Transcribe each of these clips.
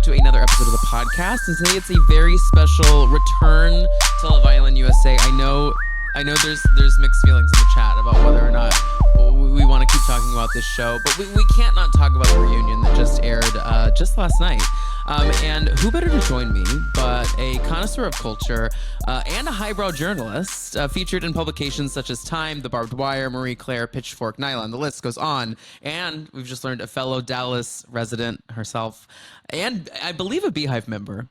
back to another episode of the podcast, and today it's a very special return to Love Island USA. I know there's mixed feelings in the chat about whether or not we want to keep talking about this show, but we can't not talk about the reunion that just aired just last night. And who better to join me but a connoisseur of culture and a highbrow journalist featured in publications such as Time, The Barbed Wire, Marie Claire, Pitchfork, Nylon. The list goes on. And we've just learned a fellow Dallas resident herself and I believe a Beehive member.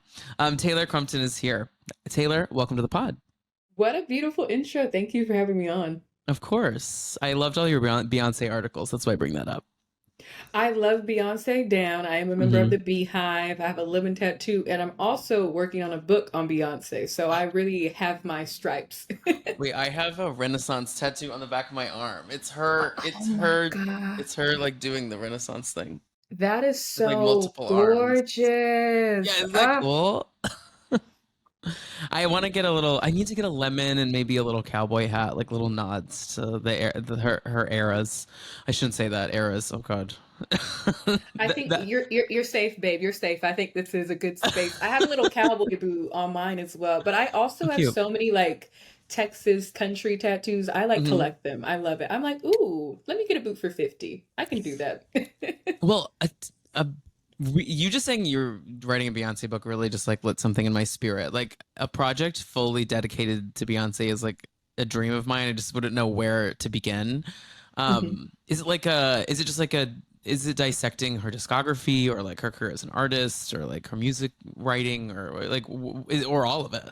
Taylor Crumpton is here. Taylor, welcome to the pod. What a beautiful intro. Thank you for having me on. Of course. I loved all your Beyonce articles. That's why I bring that up. I love Beyonce down. I am a member of the Beehive. I have a living tattoo, and I'm also working on a book on Beyonce. So I really have my stripes. Wait, I have a Renaissance tattoo on the back of my arm. It's her like doing the Renaissance thing. That is so like multiple gorgeous. Arms. Yeah, isn't that cool? I need to get a lemon and maybe a little cowboy hat, like little nods to her eras. I shouldn't say that, eras. Oh God. I think you're safe, babe. You're safe. I think this is a good space. I have a little cowboy boot on mine as well, but I also have so many like Texas country tattoos. I like collect them. I love it. I'm like, ooh, let me get a boot for 50. I can do that. Well, you just saying you're writing a Beyonce book really just like lit something in my spirit. Like a project fully dedicated to Beyonce is like a dream of mine. I just wouldn't know where to begin. Is it dissecting her discography or like her career as an artist or like her music writing or all of it?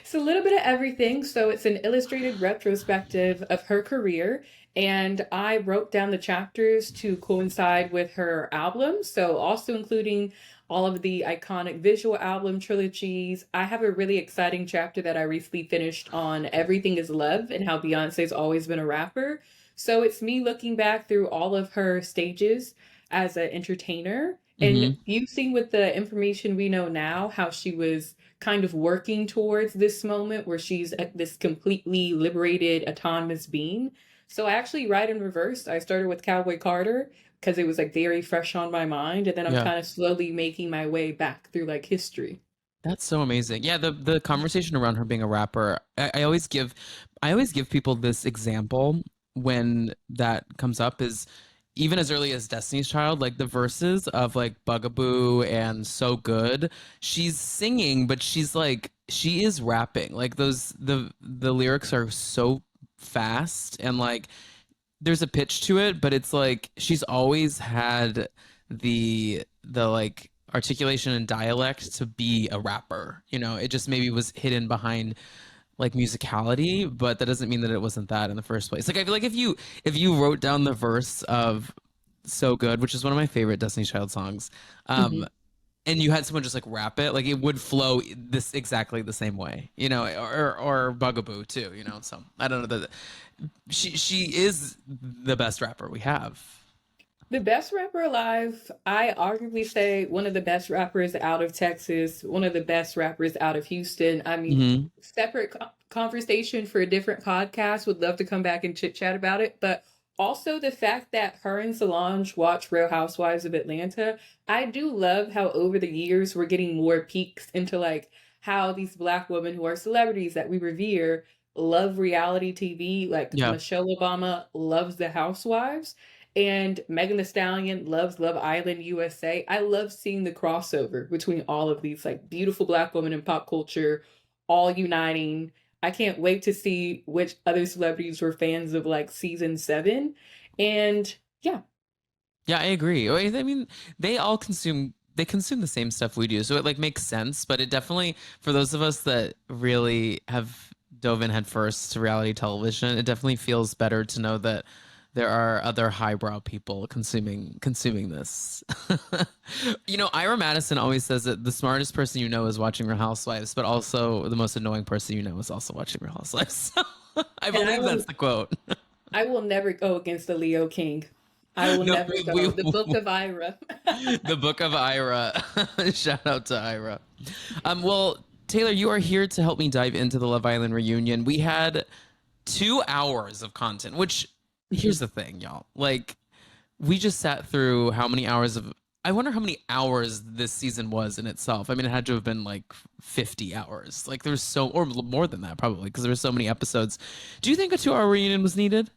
It's a little bit of everything. So it's an illustrated retrospective of her career. And I wrote down the chapters to coincide with her albums. So also including all of the iconic visual album trilogies. I have a really exciting chapter that I recently finished on Everything is Love and how Beyonce's always been a rapper. So it's me looking back through all of her stages as an entertainer and using with the information we know now, how she was kind of working towards this moment where she's this completely liberated, autonomous being. So I actually write in reverse. I started with Cowboy Carter because it was like very fresh on my mind. And then I'm kind of slowly making my way back through like history. That's so amazing. Yeah, the conversation around her being a rapper, I always give people this example when that comes up is even as early as Destiny's Child, like the verses of like Bugaboo and So Good, she's singing, but she is rapping. Like the lyrics are so fast and like there's a pitch to it, but it's like she's always had the like articulation and dialect to be a rapper. You know, it just maybe was hidden behind like musicality, but that doesn't mean that it wasn't that in the first place. Like I feel like if you wrote down the verse of So Good, which is one of my favorite Destiny's Child songs, and you had someone just like rap it, like it would flow this exactly the same way, you know, or Bugaboo too, you know. So I don't know that she is the best rapper we have. The best rapper alive, I arguably say one of the best rappers out of Texas, one of the best rappers out of Houston. I mean, separate conversation for a different podcast. Would love to come back and chit chat about it. But also the fact that her and Solange watch Real Housewives of Atlanta. I do love how over the years we're getting more peeks into like how these Black women who are celebrities that we revere love reality TV. Like Michelle Obama loves the Housewives. And Megan Thee Stallion loves Love Island USA. I love seeing the crossover between all of these like beautiful Black women in pop culture, all uniting. I can't wait to see which other celebrities were fans of like season 7. And yeah. Yeah, I agree. I mean, they consume the same stuff we do. So it like makes sense, but it definitely, for those of us that really have dove in headfirst to reality television, it definitely feels better to know that there are other highbrow people consuming this. You know, Ira Madison always says that the smartest person you know is watching Real Housewives, but also the most annoying person you know is also watching Real Housewives. I believe that's the quote. I will never go against the Leo King. I will never go. The Book of Ira. The Book of Ira. Shout out to Ira. Well, Taylor, you are here to help me dive into the Love Island reunion. We had 2 hours of content, which here's the thing, y'all. Like, we just sat through how many hours of I wonder how many hours this season was in itself. I mean, it had to have been like 50 hours. Like there's so, or more than that probably, because there were so many episodes. Do you think a 2 hour reunion was needed?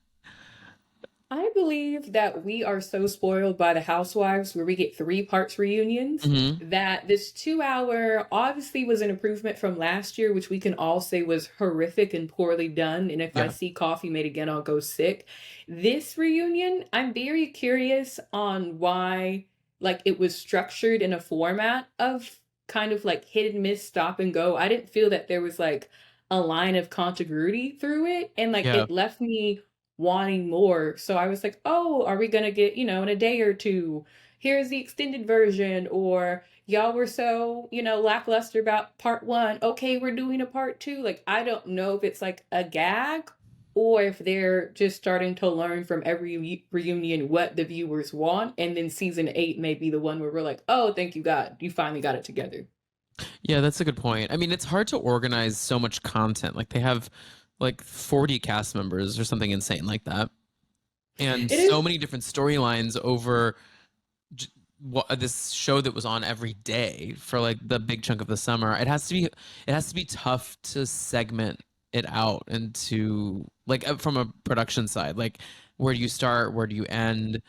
I believe that we are so spoiled by the Housewives where we get three parts reunions Hmm. that this 2 hour obviously was an improvement from last year, which we can all say was horrific and poorly done. And if I Yeah. see coffee made again, I'll go sick. This reunion, I'm very curious on why like it was structured in a format of kind of like hit and miss, stop and go. I didn't feel that there was like a line of continuity through it. And like Yeah. it left me wanting more. So I was like, oh, are we gonna get, in a day or two, here's the extended version, or y'all were so, lackluster about part one. Okay, we're doing a part two. Like, I don't know if it's like a gag or if they're just starting to learn from every reunion what the viewers want. And then season 8 may be the one where we're like, oh, thank you, God, you finally got it together. Yeah, that's a good point. I mean, it's hard to organize so much content. Like they have like 40 cast members or something insane like that. And It is. so many different storylines over this show that was on every day for like the big chunk of the summer. It has to be tough to segment it out into like from a production side. Like where do you start? Where do you end?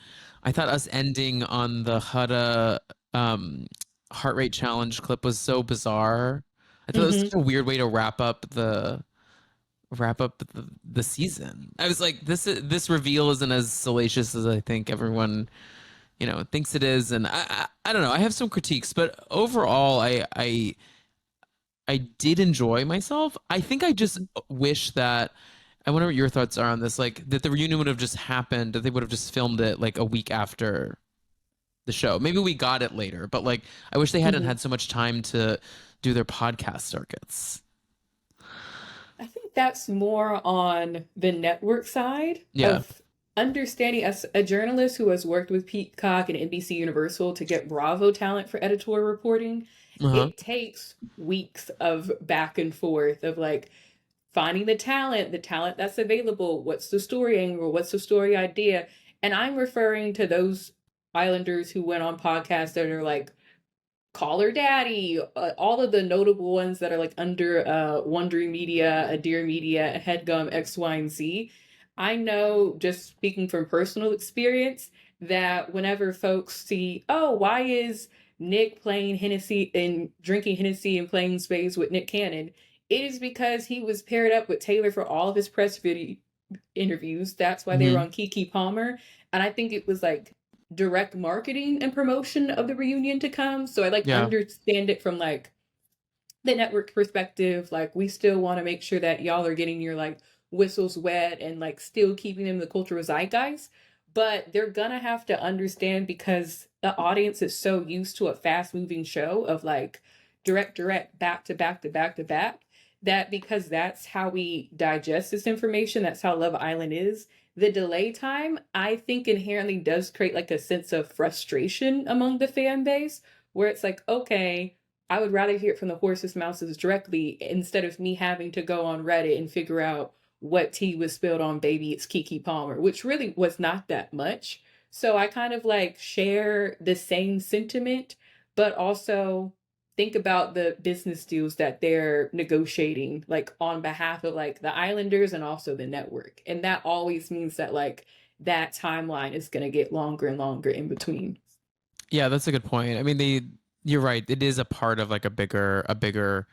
I thought us ending on the Huda um heart rate challenge clip was so bizarre. I thought it was Mhm. such a weird way to wrap up the season. I was like, this reveal isn't as salacious as I think everyone thinks it is, and I don't know. I have some critiques, but overall, I did enjoy myself. I think I just wish that. I wonder what your thoughts are on this. Like that the reunion would have just happened. That they would have just filmed it like a week after the show. Maybe we got it later, but like I wish they hadn't Mhm. had so much time to do their podcast circuits. I think that's more on the network side Yeah. of understanding as a journalist who has worked with Peacock and NBC Universal to get Bravo talent for editorial reporting. Uh-huh. It takes weeks of back and forth of like finding the talent that's available, what's the story angle, what's the story idea. And I'm referring to those Islanders who went on podcasts that are like Call Her Daddy, all of the notable ones that are like under Wondery Media, Dear Media, Headgum, X, Y, and Z. I know, just speaking from personal experience, that whenever folks see, oh, why is Nick playing Hennessy and drinking Hennessy and playing spades with Nick Cannon? It is because he was paired up with Taylor for all of his press video interviews. That's why they were Hmm. on Kiki Palmer. And I think it was like direct marketing and promotion of the reunion to come. So I like Yeah. understand it from like the network perspective. Like we still want to make sure that y'all are getting your like whistles wet and like still keeping them in the cultural zeitgeist. But they're gonna have to understand because the audience is so used to a fast moving show of like direct, back to back to back to back, that because that's how we digest this information, that's how Love Island is. The delay time, I think, inherently does create like a sense of frustration among the fan base, where it's like, okay, I would rather hear it from the horse's mouths directly instead of me having to go on Reddit and figure out what tea was spilled on Baby It's Kiki Palmer, which really was not that much. So I kind of like share the same sentiment, but also think about the business deals that they're negotiating, like on behalf of like the Islanders and also the network. And that always means that like that timeline is going to get longer and longer in between. Yeah, that's a good point. I mean, you're right. It is a part of like a bigger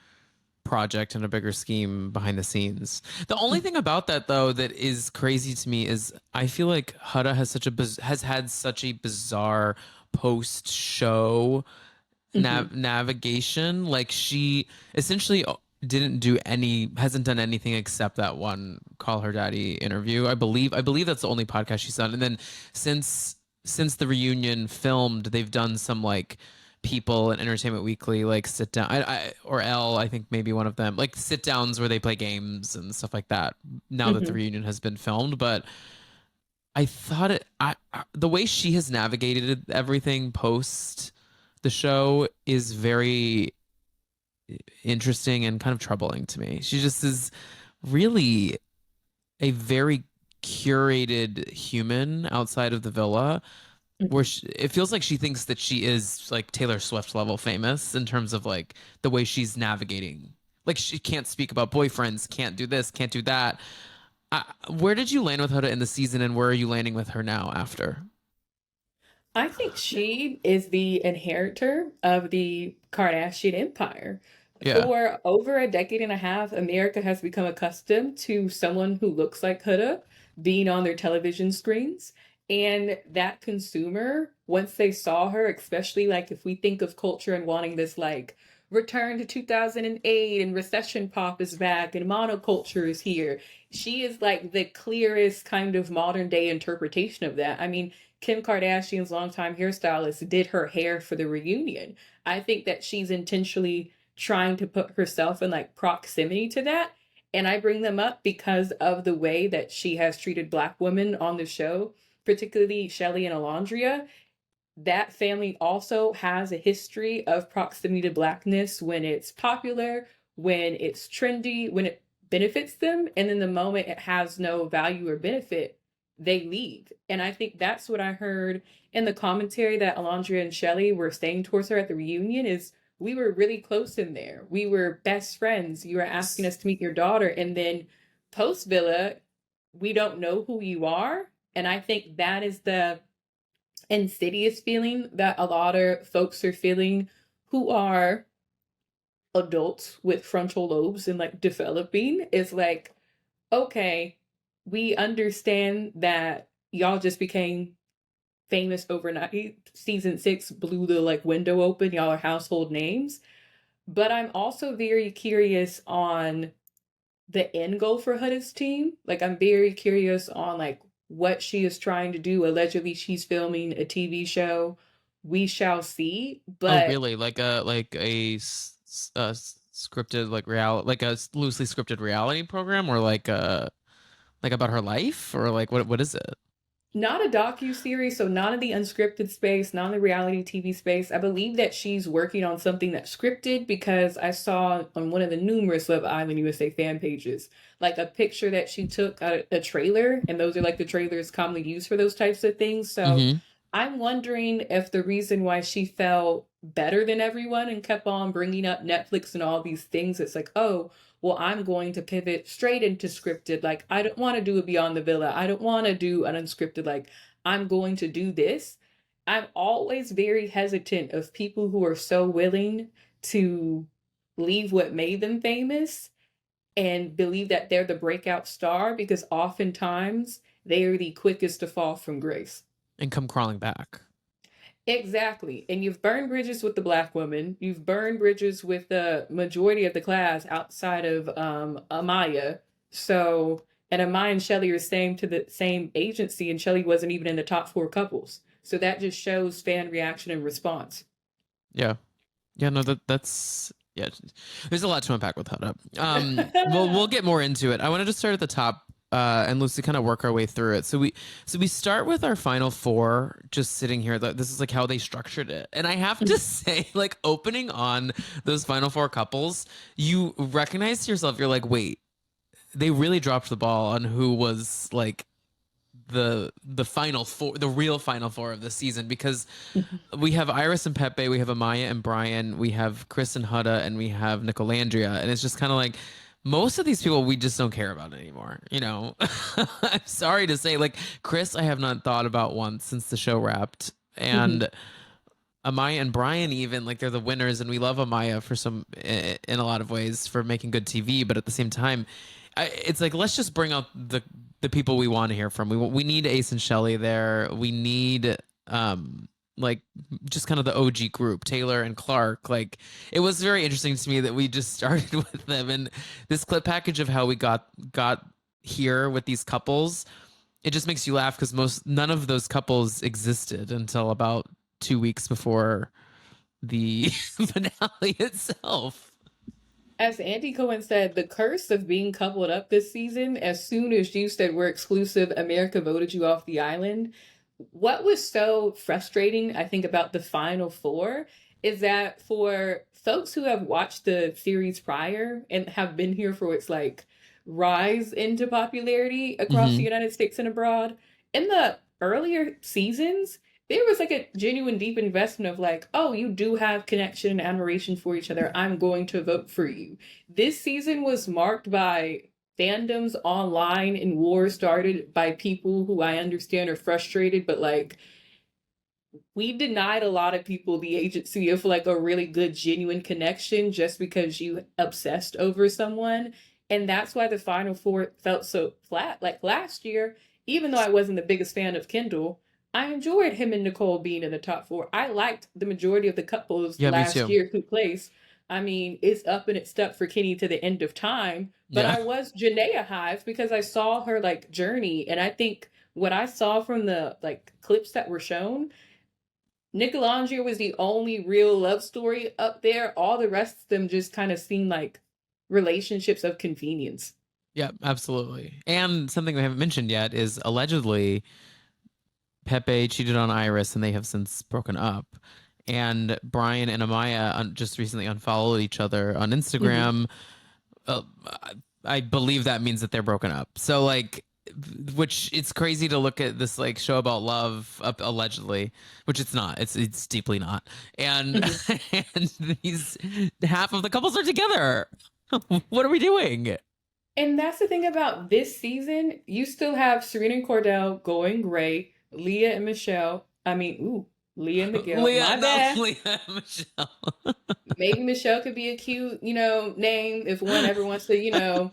project and a bigger scheme behind the scenes. The only thing about that though that is crazy to me is I feel like Huda has had such a bizarre post show Mm-hmm. navigation. Like she essentially didn't do any hasn't done anything except that one Call Her Daddy interview. I believe that's the only podcast she's done. And then since the reunion filmed, they've done some like People and Entertainment Weekly like sit down or Elle, I think maybe one of them, like sit downs where they play games and stuff like that now that the Mm-hmm. reunion has been filmed. But I thought the way she has navigated everything post the show is very interesting and kind of troubling to me. She just is really a very curated human outside of the villa. where Mhm. it feels like she thinks that she is like Taylor Swift level famous in terms of like the way she's navigating. Like she can't speak about boyfriends, can't do this, can't do that. Where did you land with Huda in the season, and where are you landing with her now after? I think she is the inheritor of the Kardashian empire. Yeah. For over a decade and a half, America has become accustomed to someone who looks like Huda being on their television screens. And that consumer, once they saw her, especially like if we think of culture and wanting this like return to 2008 and recession pop is back and monoculture is here, she is like the clearest kind of modern day interpretation of that. I mean, Kim Kardashian's longtime hairstylist did her hair for the reunion. I think that she's intentionally trying to put herself in like proximity to that. And I bring them up because of the way that she has treated Black women on the show, particularly Chelley and Olandria. That family also has a history of proximity to Blackness when it's popular, when it's trendy, when it benefits them. And then the moment it has no value or benefit, they leave. And I think that's what I heard in the commentary that Alondria and Shelley were saying towards her at the reunion is we were really close in there. We were best friends. You were asking us to meet your daughter. And then post Villa, we don't know who you are. And I think that is the insidious feeling that a lot of folks are feeling who are adults with frontal lobes and like developing is like, okay, we understand that y'all just became famous overnight. Season 6 blew the like window open. Y'all are household names. But I'm also very curious on the end goal for Huda's team. Like I'm very curious on like what she is trying to do. Allegedly, she's filming a TV show. We shall see. Oh, But really? Scripted like like a loosely scripted reality program, or like about her life, or like what is it? not a docu-series, so not in the unscripted space, not in the reality TV space. I believe that she's working on something that's scripted because I saw on one of the numerous Love Island USA fan pages, like a picture that she took a trailer, and those are like the trailers commonly used for those types of things. So Mm-hmm. I'm wondering if the reason why she felt better than everyone and kept on bringing up Netflix and all these things, it's like, oh, well, I'm going to pivot straight into scripted. Like, I don't want to do a Beyond the Villa. I don't want to do an unscripted. Like, I'm going to do this. I'm always very hesitant of people who are so willing to leave what made them famous and believe that they're the breakout star because oftentimes they are the quickest to fall from grace. And come crawling back. Exactly. And you've burned bridges with the Black woman. You've burned bridges with the majority of the class outside of Amaya. So, and Amaya and Shelley are same to the same agency, and Shelley wasn't even in the top 4 couples. So that just shows fan reaction and response. Yeah. Yeah, no, that's yeah. There's a lot to unpack with Huda. We'll get more into it. I wanted to start at the top, and loosely kind of work our way through it. So we start with our final four, just sitting here. This is like how they structured it, and I have to say, like opening on those final four couples, you recognize to yourself, you're like, wait, they really dropped the ball on who was like the final four, the real final four of the season, because we have Iris and Pepe, we have Amaya and Brian, we have Chris and Huda, and we have Nicolandria, and it's just kind of like most of these people we just don't care about anymore. You know, I'm sorry to say, like Chris, I have not thought about once since the show wrapped, and Amaya and Brian, even like they're the winners, and we love Amaya for some in a lot of ways for making good TV, but at the same time, it's like let's just bring out the people we want to hear from. We need Ace and Shelley there. We need like just kind of the OG group, Taylor and Clark. Like it was very interesting to me that we just started with them, and this clip package of how we got here with these couples. It just makes you laugh because none of those couples existed until about 2 weeks before the finale itself. As Andy Cohen said, the curse of being coupled up this season, as soon as you said we're exclusive, America voted you off the island. What was so frustrating, I think, about the final four is that for folks who have watched the series prior and have been here for its like rise into popularity across the Hmm. United States and abroad, in the earlier seasons, there was like a genuine deep investment of like, oh, you do have connection and admiration for each other. I'm going to vote for you. This season was marked by fandoms online and wars started by people who I understand are frustrated, but like we denied a lot of people the agency of like a really good genuine connection just because you obsessed over someone. And that's why the final four felt so flat. Like last year, even though I wasn't the biggest fan of Kendall, I enjoyed him and Nicole being in the top four. I liked the majority of the couples Yeah, me last too. year who placed. I mean, it's up and it's stuck for Kenny to the end of time. But Yeah. I was Janaea Hives because I saw her like journey. And I think what I saw from the like clips that were shown, Nick Olandria was the only real love story up there. All the rest of them just kind of seemed like relationships of convenience. Yeah, absolutely. And something we haven't mentioned yet is allegedly Pepe cheated on Iris and they have since broken up. And Brian and Amaya just recently unfollowed each other on Mhm. Instagram. Uh, I believe that means that they're broken up. So like, which it's crazy to look at this like show about love allegedly, which it's not. It's deeply not. And Mhm. and these half of the couples are together. What are we doing? And that's the thing about this season. You still have Serena and Cordell going great. Leah and Michelle. I mean, ooh, Leah and Miguel. Leah, My no, bad. Leah, Michelle. Maybe Michelle could be a cute, name if one ever wants to,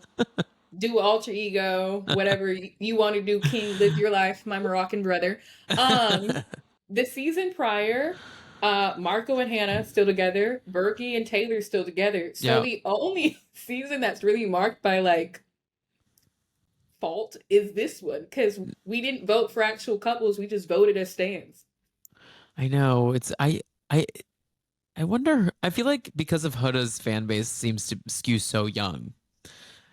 do alter ego, whatever you want to do. King, live your life, my Moroccan brother. Um, the season prior, Marco and Hannah still together, Berkey and Taylor still together. So Yeah, the only season that's really marked by like fault is this one because we didn't vote for actual couples, we just voted as stands. I know. I I wonder. I feel like because of Huda's fan base seems to skew so young.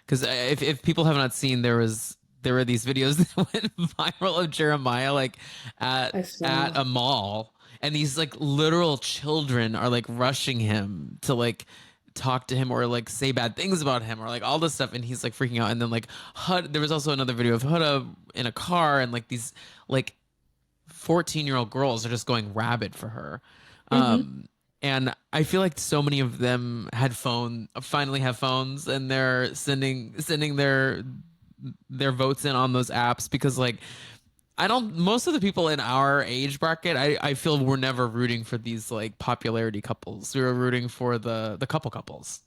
Because if people have not seen, there were these videos that went viral of Jeremiah like I at saw. a mall, and these like literal children are like rushing him to like talk to him or like say bad things about him or like all this stuff, and he's like freaking out. And then like Hud, there was also another video of Huda in a car, and like these like 14-year-old girls are just going rabid for her. Mm-hmm. Um, and I feel like so many of them finally have phones, and they're sending their votes in on those apps because like I don't most of the people in our age bracket, I feel we're never rooting for these like popularity couples. We were rooting for the couples.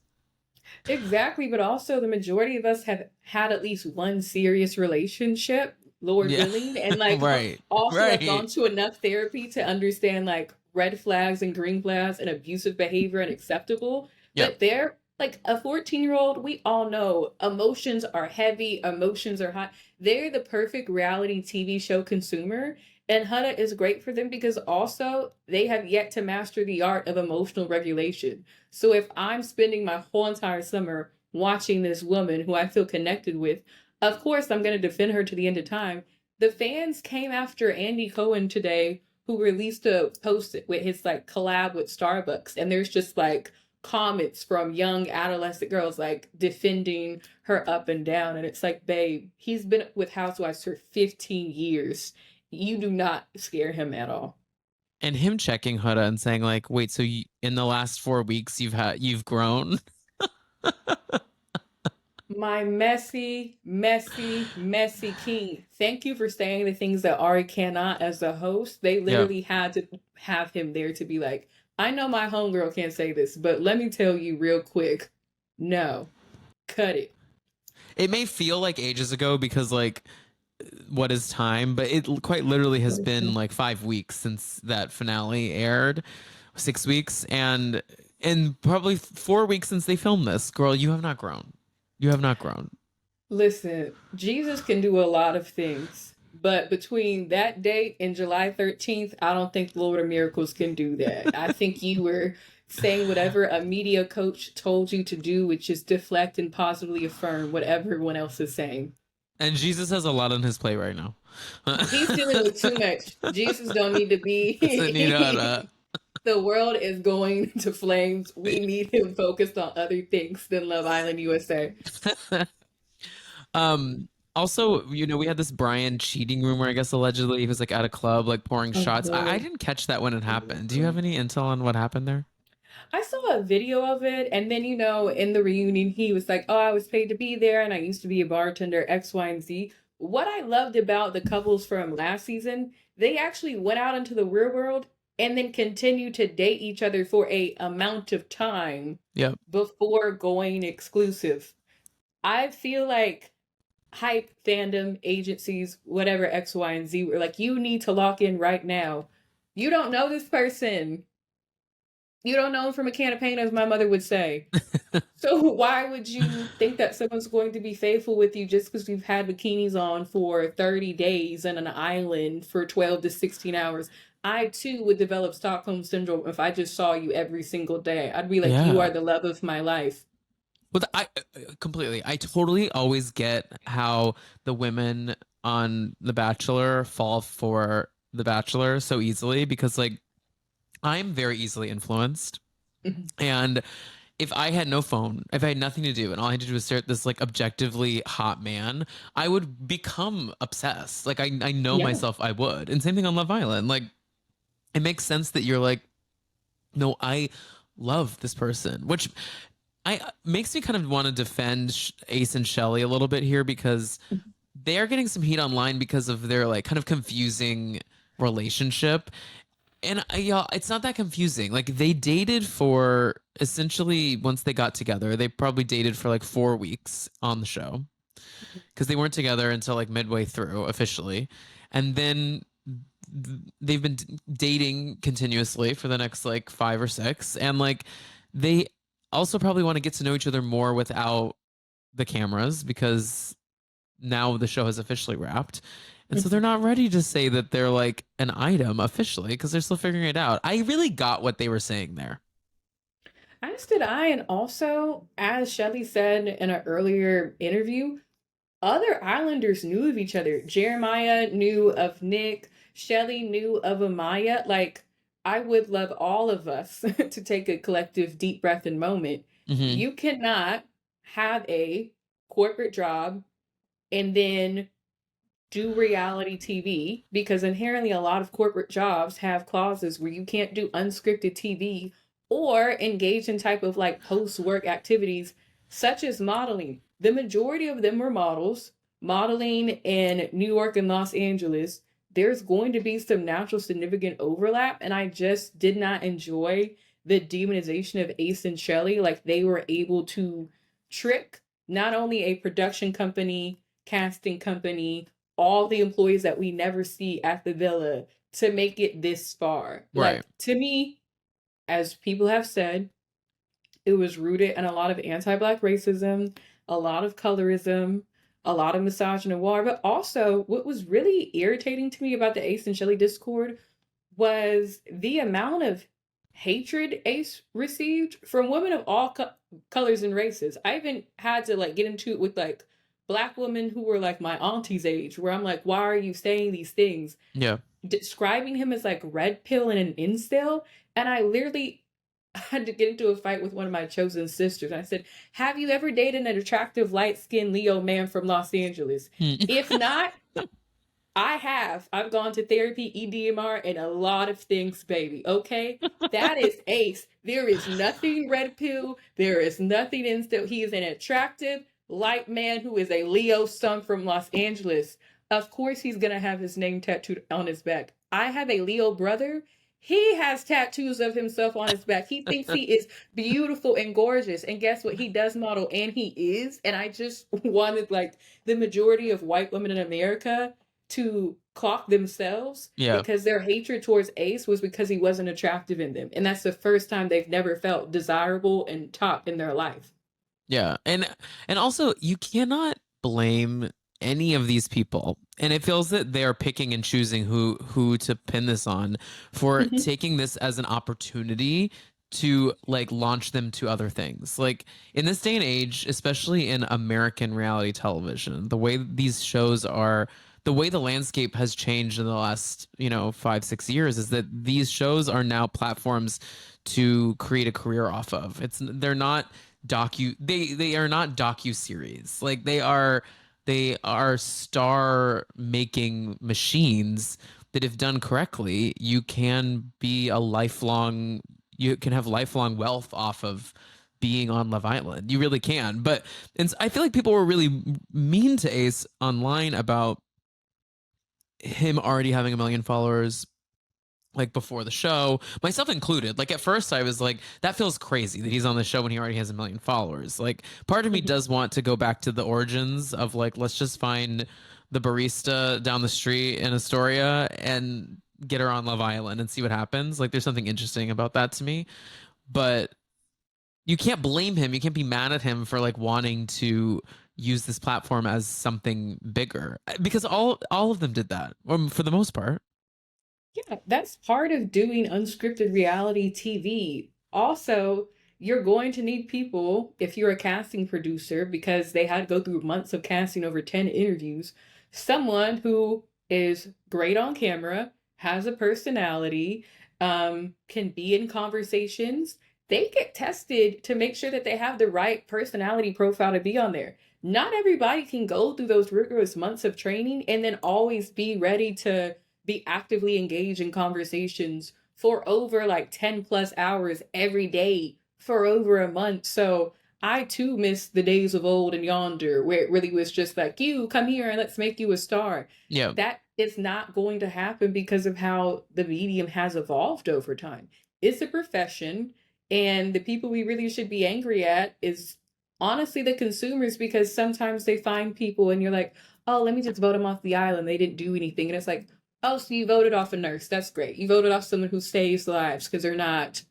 Exactly, but also the majority of us have had at least one serious relationship, Lord Yeah. willing, and like Right. also have gone Right. to enough therapy to understand like red flags and green flags and abusive behavior and acceptable. Yep. But they're like a 14-year-old, we all know emotions are heavy, emotions are hot. They're the perfect reality TV show consumer. And Huda is great for them because also they have yet to master the art of emotional regulation. So if I'm spending my whole entire summer watching this woman who I feel connected with, of course I'm going to defend her to the end of time. The fans came after Andy Cohen today, who released a post with his like collab with Starbucks, and there's just like comments from young adolescent girls like defending her up and down, and it's like, babe, he's been with Housewives for 15 years. You do not scare him at all. And him checking Huda and saying like, "Wait, so in the last 4 weeks you've grown?" My messy, messy, messy king. Thank you for saying the things that Ari cannot as a host. They Yeah. literally had to have him there to be like, I know my homegirl can't say this, but let me tell you real quick. No, cut it. It may feel like ages ago because like what is time, but it quite literally has been like 5 weeks since that finale aired, 6 weeks, and probably 4 weeks since they filmed this. Girl, you have not grown. You have not grown. Listen, Jesus can do a lot of things, but between that date and July 13th, I don't think the Lord of Miracles can do that. I think you were saying whatever a media coach told you to do, which is deflect and positively affirm what everyone else is saying. And Jesus has a lot on his plate right now. He's dealing with too much. Jesus don't need to Doesn't need be. The world is going to flames. We need him focused on other things than Love Island USA. um Also, we had this Brian cheating rumor, I guess allegedly he was like at a club like pouring Oh shots. I Lord. didn't catch that when it happened. Do you have any intel on what happened there? I saw a video of it, and then in the reunion, he was like, "Oh, I was paid to be there, and I used to be a bartender, X, Y, and Z." What I loved about the couples from last season, they actually went out into the real world and then continued to date each other for a amount of time Yep. before going exclusive. I feel like hype fandom agencies, whatever X, Y, and Z, were like, you need to lock in right now. You don't know this person. You don't know him from a can of paint, as my mother would say. So why would you think that someone's going to be faithful with you just because you've had bikinis on for 30 days in an island for 12 to 16 hours? I too would develop Stockholm syndrome if I just saw you every single day. I'd be like, you are Yeah. the love of my life. Well, completely. I totally always get how the women on The Bachelor fall for The Bachelor so easily because like I'm very easily influenced. Mhm. And if I had no phone, if I had nothing to do and all I had to do was stare at this like objectively hot man, I would become obsessed. Like I know Yeah. myself I would. And same thing on Love Island. Like it makes sense that you're like, no, I love this person, which I makes me kind of want to defend Ace and Shelley a little bit here because they are getting some heat online because of their like kind of confusing relationship. And y'all, it's not that confusing. Like they dated for essentially once they got together, they probably dated for like 4 weeks on the show because they weren't together until like midway through officially, and then they've been dating continuously for the next like 5 or 6, and like they also probably want to get to know each other more without the cameras because now the show has officially wrapped. And so they're not ready to say that they're like an item officially because they're still figuring it out. I really got what they were saying there. As did I, and also, as Shelley said in an earlier interview, other Islanders knew of each other. Jeremiah knew of Nick. Shelley knew of Amaya. Like, I would love all of us to take a collective deep breath and moment. Hmm. You cannot have a corporate job and then do reality TV because inherently a lot of corporate jobs have clauses where you can't do unscripted TV or engage in type of like post work activities such as modeling. The majority of them were models, modeling in New York and Los Angeles. There's going to be some natural significant overlap, and I just did not enjoy the demonization of Ace and Shelley. Like they were able to trick not only a production company, casting company, all the employees that we never see at the villa to make it this far. Right. Like, to me, as people have said, it was rooted in a lot of anti Black racism, a lot of colorism, a lot of misogynoir. But also, what was really irritating to me about the Ace and Shelley Discord was the amount of hatred Ace received from women of all colors and races. I even had to like get into it with like Black women who were like my auntie's age, where I'm like, why are you saying these things? Yeah. Describing him as like red pill and an incel. And I literally had to get into a fight with one of my chosen sisters. I said, have you ever dated an attractive light skinned Leo man from Los Angeles? Hmm. If not, I have. I've gone to therapy, EDMR, and a lot of things, baby. Okay? That is Ace. There is nothing red pill. There is nothing instead. He is an attractive, light man who is a Leo son from Los Angeles. Of course, he's going to have his name tattooed on his back. I have a Leo brother. He has tattoos of himself on his back. He thinks he is beautiful and gorgeous. And guess what? He does model and he is. And I just wanted, like, the majority of white women in America to clock themselves Yeah. because their hatred towards Ace was because he wasn't attractive in them. And that's the first time they've never felt desirable and top in their life. Yeah. And also you cannot blame any of these people. And it feels that they are picking and choosing who to pin this on for Mhm. taking this as an opportunity to like launch them to other things. Like in this day and age, especially in American reality television, the way these shows are, the way the landscape has changed in the last, 5, 6 years is that these shows are now platforms to create a career off of. They're not they are not docu series. Like they are they are star making machines that if done correctly, you can have lifelong wealth off of being on Love Island. You really can. But and I feel like people were really mean to Ace online about him already having a million followers like before the show, myself included. Like at first I was like, that feels crazy that he's on the show when he already has a million followers. Like part of me does want to go back to the origins of like, let's just find the barista down the street in Astoria and get her on Love Island and see what happens. Like there's something interesting about that to me. But you can't blame him. You can't be mad at him for like wanting to use this platform as something bigger because all of them did that for the most part. Yeah, that's part of doing unscripted reality TV. Also, you're going to need people if you're a casting producer because they had to go through months of casting over 10 interviews. Someone who is great on camera, has a personality, can be in conversations. They get tested to make sure that they have the right personality profile to be on there. Not everybody can go through those rigorous months of training and then always be ready to be actively engaged in conversations for over like 10 plus hours every day for over a month. So I too miss the days of old and yonder where it really was just like, you come here and let's make you a star. Yeah. That is not going to happen because of how the medium has evolved over time. It's a profession, and the people we really should be angry at is honestly the consumers because sometimes they find people and you're like, oh, let me just vote them off the island. They didn't do anything. And it's like, oh, so you voted off a nurse. That's great. You voted off someone who saves lives because they're not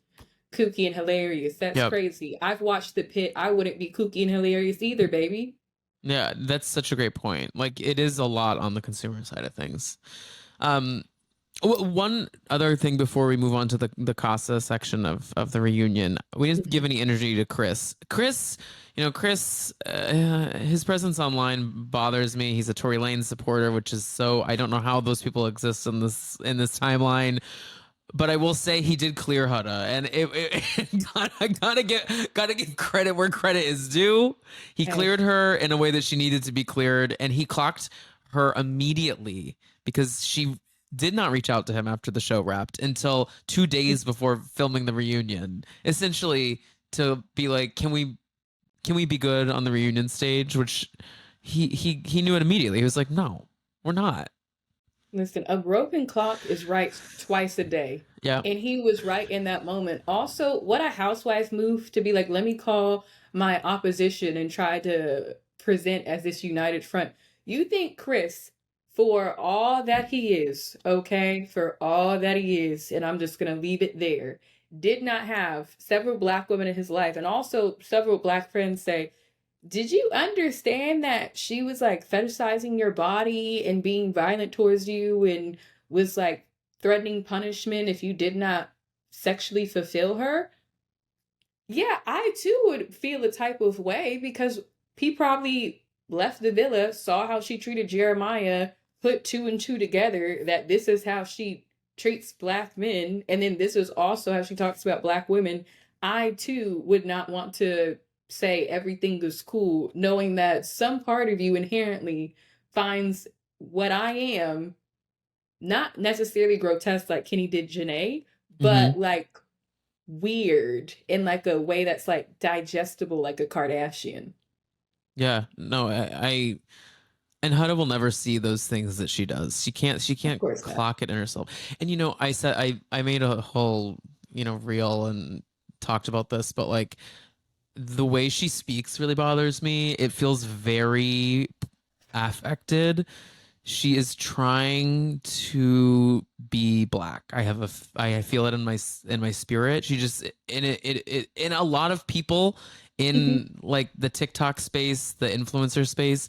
kooky and hilarious. That's Yep. crazy. I've watched The Pit. I wouldn't be kooky and hilarious either, baby. Yeah, that's such a great point. Like it is a lot on the consumer side of things. Um, one other thing before we move on to the Casa section of the reunion, we didn't give any energy to Chris. Chris, his presence online bothers me. He's a Tory Lanez supporter, which is so I don't know how those people exist in this timeline. But I will say he did clear Huda, and I gotta give credit where credit is due. He Hey, cleared her in a way that she needed to be cleared, and he clocked her immediately because she did not reach out to him after the show wrapped until 2 days before filming the reunion, essentially to be like, can we be good on the reunion stage? Which he knew it immediately. He was like, no, we're not. listen, a broken clock is right twice a day. Yeah. And he was right in that moment. Also, what a housewife move to be like, let me call my opposition and try to present as this united front. You think Chris, for all that he is, okay, for all that he is, and I'm just going to leave it there, did not have several Black women in his life and also several Black friends say, did you understand that she was like fetishizing your body and being violent towards you and was like threatening punishment if you did not sexually fulfill her? Yeah, I too would feel a type of way because he probably left the villa, saw how she treated Jeremiah, put two and two together that this is how she treats Black men, and then this is also how she talks about Black women. I too would not want to say everything is cool, knowing that some part of you inherently finds what I am not necessarily grotesque like Kenny did Janae, Mm-hmm. but like weird in like a way that's like digestible like a Kardashian. Yeah, no, I and Huda will never see those things that she does. She Of can't course not. clock it in herself. And I said I made a whole, reel and talked about this, but like the way she speaks really bothers me. It feels very affected. She is trying to be Black. I feel it in my spirit. She just in a lot of people Mhm. in like the TikTok space, the influencer space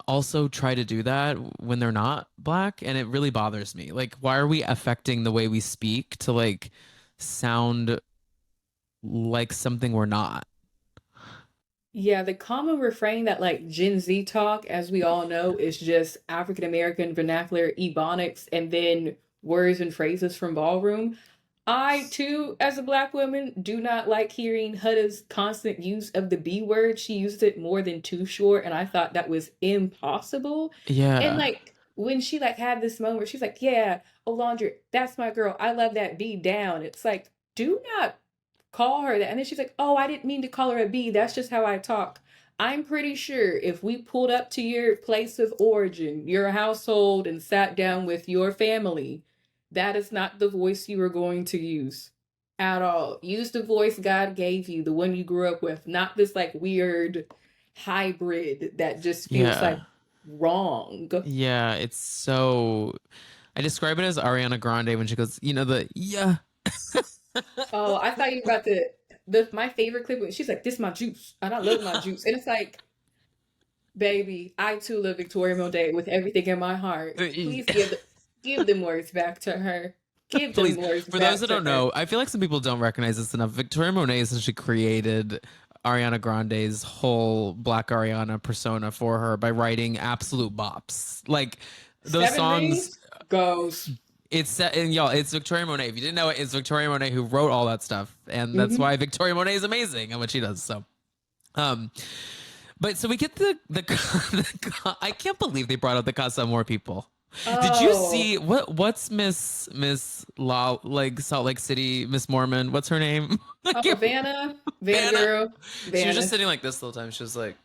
also try to do that when they're not Black, and it really bothers me. Like why are we affecting the way we speak to like sound like something we're not? Yeah, the common refrain that like Gen Z talk, as we all know, is just African American vernacular ebonics and then words and phrases from ballroom. I too, as a black woman, do not like hearing Huda's constant use of the B word. She used it more than too short, and I thought that was impossible. And Yeah. like when she like had this moment, she's like, "Yeah, Olandria, that's my girl. I love that B down." It's like, do not call her that. And then she's like, "Oh, I didn't mean to call her a B. That's just how I talk." I'm pretty sure if we pulled up to your place of origin, your household, and sat down with your family, that is not the voice you are going to use at all. Use the voice God gave you, the one you grew up with, not this like weird hybrid that just feels like Yeah. wrong. Yeah, it's so I describe it as Ariana Grande when she goes, you know, the yeah. Oh, I thought you were about the my favorite clip when she's like, "This my juice," and I love my juice, and it's like, baby, I too love Victoria Monet with everything in my heart. Please give them words back to her. Give them Please, words for those back that to don't her. know, I feel like some people don't recognize this enough. Victoria Monet essentially created Ariana Grande's whole Black Ariana persona for her by writing absolute bops. Like those Seven songs, Rings goes. it's and y'all, it's Victoria Monet. If you didn't know it, it's Victoria Monet who wrote all that stuff, and that's Hmm. why Victoria Monet is amazing at what she does. So, um, but so we get I can't believe they brought out the Casa Amor people. Did you Oh, see what's Miss La like Salt Lake City Miss Mormon? What's her name? I oh, can't, Vanna, Vanna Vanna. girl, She was just Vanna. sitting like this the whole time. She was like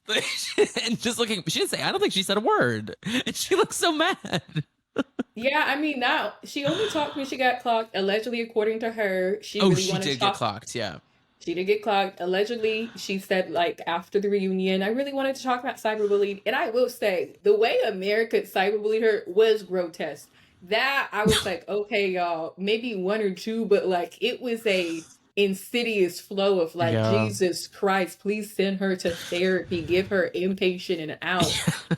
and just looking. She didn't say. I don't think she said a word, and she looked so mad. Yeah, I mean, now she only talked when she got clocked. Allegedly, according to her, she Oh, really she wanted to did get talk. clocked. Yeah. She did get clocked. Allegedly, she said, like, after the reunion, I really wanted to talk about cyberbullying. And I will say, the way America cyberbullied her was grotesque. That, I was like, okay, y'all, maybe one or two, but like, it was a insidious flow of like, Yeah. Jesus Christ, please send her to therapy, give her inpatient and out. I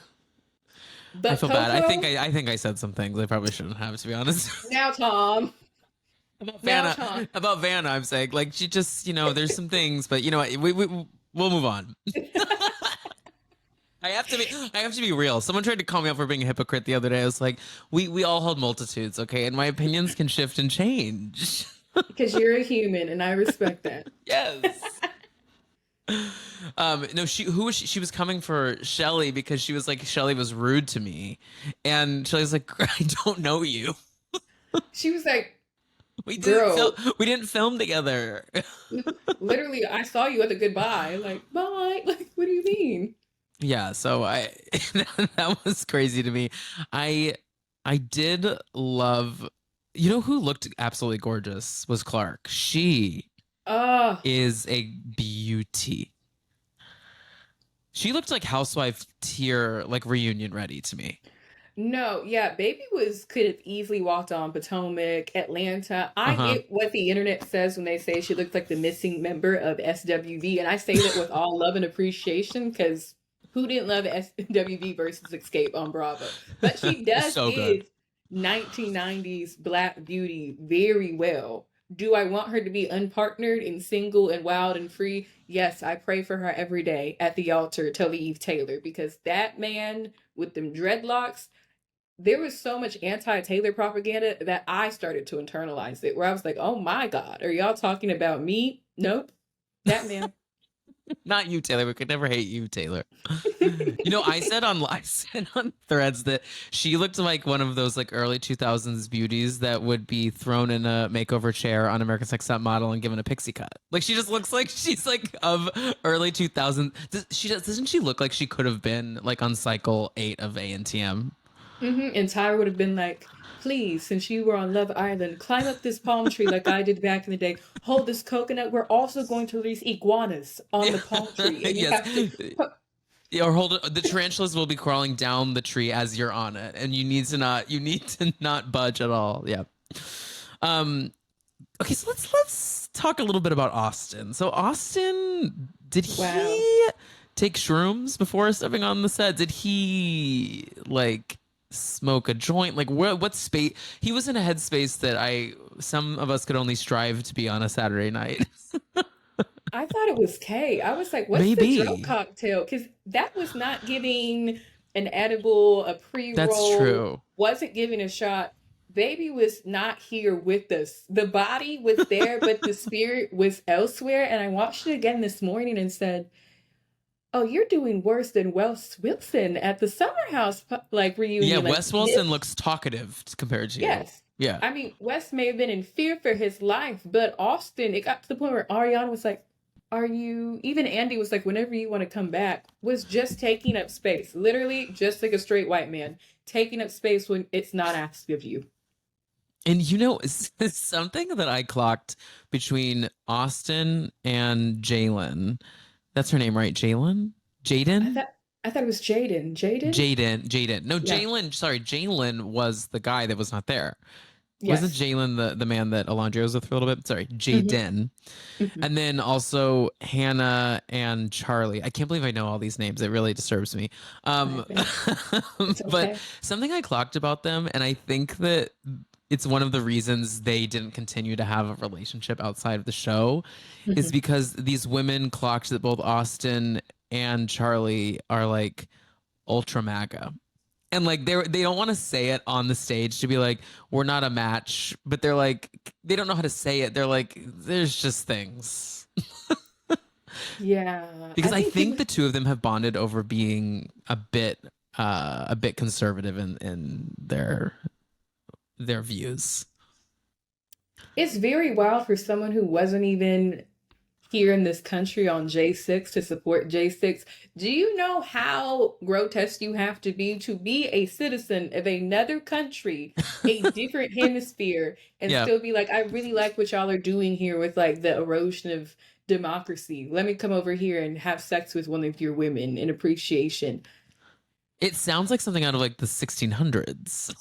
But feel bad. Coco, I think I said some things I probably shouldn't have, to be honest. now Tom, About now Vanna, Tom. I'm saying like she just, there's some things, but you know what, we'll move on. I have to be real. Someone tried to call me out for being a hypocrite the other day. I was like, we all hold multitudes, okay, and my opinions can shift and change. Because you're a human and I respect that. Yes. No, who was she was coming for Chelley because she was like Chelley was rude to me, and Shelley's like, I don't know you. She was like, girl, We didn't film together. literally, I saw you at the goodbye. Like, bye. Like, what do you mean? Yeah, so I that was crazy to me. I I did love, who looked absolutely gorgeous was Clark. She Oh, is a beauty. She looked like housewife tier, like reunion ready to me. no. Yeah, baby could have easily walked on Potomac, Atlanta. I Uh-huh. get what the internet says when they say she looks like the missing member of SWV. And I say that with all love and appreciation because who didn't love SWV versus Escape on Bravo? But she does So good. give 1990s Black beauty very well. Do I want her to be unpartnered and single and wild and free? Yes, I pray for her every day at the altar, Tully Eve Taylor, because that man with them dreadlocks, there was so much anti-Taylor propaganda that I started to internalize it, where I was like, oh my God, are y'all talking about me? Nope, that man. Not you, Taylor. We could never hate you, Taylor. I said on Threads that she looked like one of those like early 2000s beauties that would be thrown in a makeover chair on America's Next Top Model and given a pixie cut. Like she just looks like she's like of early 2000s. Doesn't she look like she could have been like on cycle 8 of ANTM? And Tyra would have been like, please, since you were on Love Island, climb up this palm tree like I did back in the day. Hold this coconut. We're also going to release iguanas on Yeah. the palm tree, and you Yes. have to. Yeah, or hold it. The tarantulas will be crawling down the tree as you're on it, and you need to not budge at all. Yeah. Um. Okay, so let's talk a little bit about Austin. So Austin, did Wow. he take shrooms before stepping on the set? Did he like smoke a joint? Like what space? He was in a headspace that some of us could only strive to be on a Saturday night. I thought it was K. I was like, what's the drug Maybe. cocktail? Because that was not giving an edible, a That's pre-roll, true. wasn't giving a shot. baby was not here with us. The body was there, but the spirit was elsewhere. And I watched it again this morning and said, "Oh, you're doing worse than Wes Wilson at the Summer House like Yeah, reunion." Like Wes Wilson this, looks talkative compared to you. yes. Yeah. I mean, Wes may have been in fear for his life, but Austin, it got to the point where Ariana was like, "Are you?" Even Andy was like, "Whenever you want to come back," was just taking up space. Literally, just like a straight white man, taking up space when it's not asked of you. And you know, it's something that I clocked between Austin and Jalen. That's her name, right? Jalen? I Jaden? thought I thought it was Jaden. Jaden? Jaden. No, Yeah. Jalen. Sorry, Jalen was the guy that was not there. Wasn't Yes. Jalen the man that Olandria was with for a little bit? Sorry, Hmm. Jaden. Hmm. And then also Hannah and Charlie. I can't believe I know all these names. It really disturbs me. I Um, bet. It's but okay. something I clocked about them, and I think that it's one of the reasons they didn't continue to have a relationship outside of the show, is Hmm. because these women clocked that both Austin and Charlie are like ultra MAGA. And like they don't want to say it on the stage to be like we're not a match, but they're like they don't know how to say it. They're like there's just things. Yeah. I Because I think think people the two of them have bonded over being a bit conservative in their views. it's very wild for someone who wasn't even here in this country on J6 to support J6. Do you know how grotesque you have to be a citizen of another country, a different hemisphere, and Yeah. still be like, I really like what y'all are doing here with like the erosion of democracy. Let me come over here and have sex with one of your women in appreciation. It sounds like something out of like the 1600s.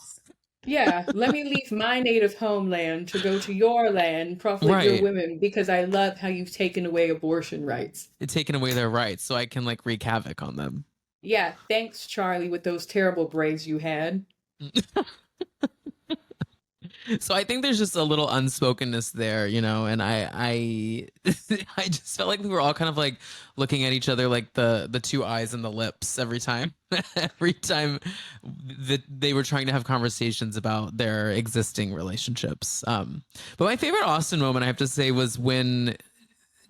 Yeah, let me leave my native homeland to go to your land, profligate your Right. women because I love how you've taken away abortion rights. It's taken away their rights so I can like wreak havoc on them. Yeah, thanks, Charlie, with those terrible braids you had. So I think there's just a little unspokenness there, you know, and I I just felt like we were all kind of like looking at each other like the two eyes and the lips every time every time that they were trying to have conversations about their existing relationships. But my favorite Austin moment I have to say was when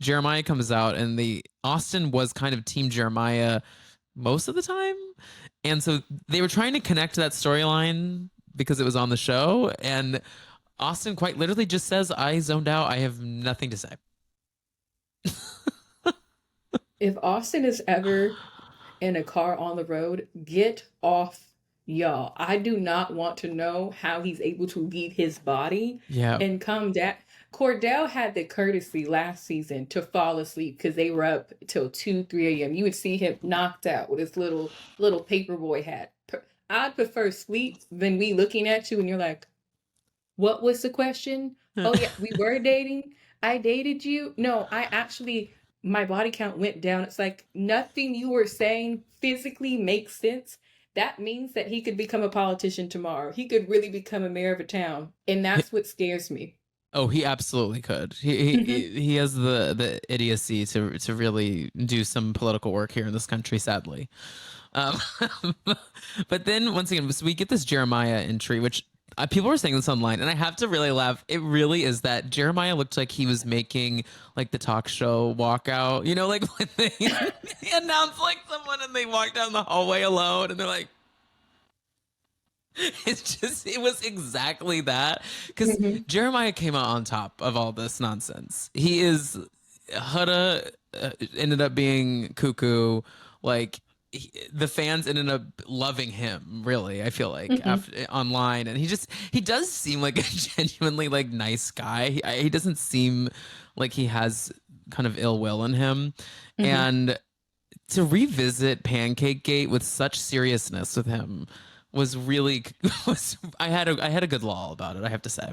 Jeremiah comes out and the Austin was kind of team Jeremiah most of the time. And so they were trying to connect to that storyline because it was on the show. And Austin quite literally just says, I zoned out. I have nothing to say. If Austin is ever in a car on the road, get off, y'all. I do not want to know how he's able to leave his body Yeah. and come down. Cordell had the courtesy last season to fall asleep because they were up till 2, 3 a.m. You would see him knocked out with his little paperboy hat. I'd prefer sleep than me looking at you and you're like, what was the question? Oh yeah, we were dating. I dated you. No, I actually my body count went down. It's like nothing you were saying physically makes sense. That means that he could become a politician tomorrow. He could really become a mayor of a town. And that's what scares me. Oh, he absolutely could. He has the idiocy to really do some political work here in this country, sadly. Um, but then once again, so we get this Jeremiah entry, which people were saying this online, and I have to really laugh. It really is that Jeremiah looked like he was making like the talk show walkout. You know, like when they announce like someone and they walk down the hallway alone, and they're like, it's just it was exactly that because Mhm. Jeremiah came out on top of all this nonsense. He is Huda ended up being cuckoo, like the fans ended up loving him. Really, I feel like Mhm. after online, and he does seem like a genuinely like nice guy. He doesn't seem like he has kind of ill will in him, Mhm. and to revisit Pancake Gate with such seriousness with him was really was I had a good lull about it, I have to say.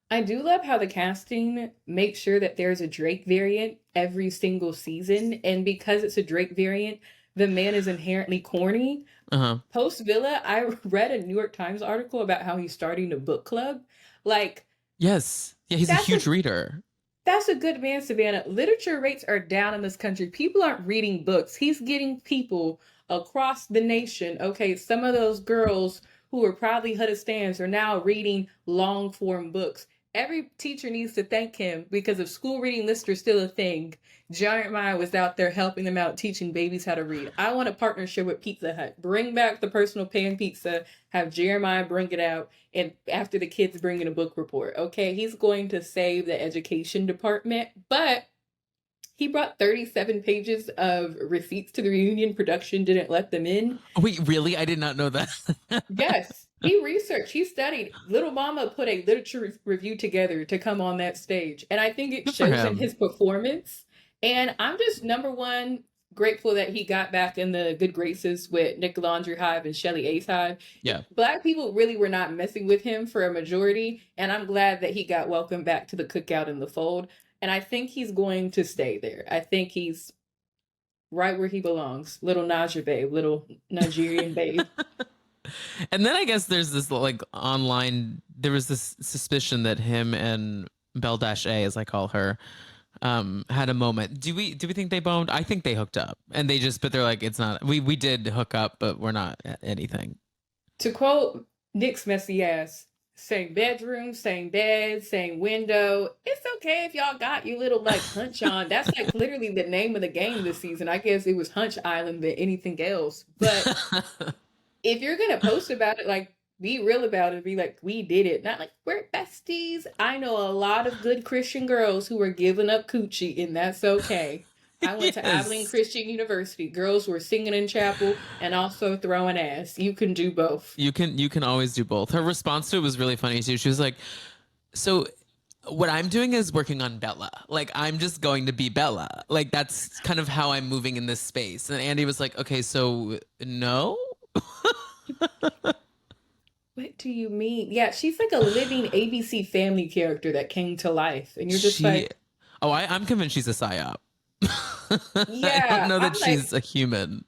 I do love how the casting makes sure that there's a Drake variant every single season. And because it's a Drake variant, the man is inherently corny. Uh-huh. Post Villa, I read a New York Times article about how he's starting a book club. Like, Yes. Yeah, he's a that's a huge reader. that's a good man, Savannah. Literature rates are down in this country. People aren't reading books. He's getting people across the nation. Okay, some of those girls who were probably Huda stans are now reading long form books. Every teacher needs to thank him because if school reading lists are still a thing, Jeremiah was out there helping them out, teaching babies how to read. I want a partnership with Pizza Hut. Bring back the personal pan pizza, have Jeremiah bring it out, and after the kids bring in a book report. Okay, he's going to save the education department, but he brought 37 pages of receipts to the reunion. Production didn't let them in. Oh, wait, really? I did not know that. Yes, he researched, he studied. Little Mama put a literature review together to come on that stage. And I think it Good for shows in him. his performance. And I'm just number one grateful that he got back in the good graces with Nick Laundry Hive and Chelley Ace Hive. Yeah. Black people really were not messing with him for a majority. And I'm glad that he got welcomed back to the cookout in the fold. And I think he's going to stay there. I think he's right where he belongs. Little Naja babe, little Nigerian babe. And then I guess there's this like online, there was this suspicion that him and Belle Dash A, as I call her, had a moment. Do we think they boned? I think they hooked up, and but they're like, it's not. We did hook up, but we're not anything. To quote Nick's messy ass, same bedroom, same bed, same window. It's okay if y'all got your little like hunch on. That's like literally the name of the game this season. I guess it was Hunch Island than anything else. But if you're gonna post about it, like be real about it. Be like, we did it. Not like we're besties. I know a lot of good Christian girls who are giving up coochie, and that's okay. I went to Abilene Christian University. Girls were singing in chapel and also throwing ass. You can do both. You can always do both. Her response to it was really funny too. She was like, so what I'm doing is working on Bella. Like, I'm just going to be Bella. Like, that's kind of how I'm moving in this space. And Andy was like, okay, so no? What do you mean? Yeah, she's like a living ABC Family character that came to life. And you're just like, oh, I'm convinced she's a psyop. I don't yeah, know that I'm she's like, a human.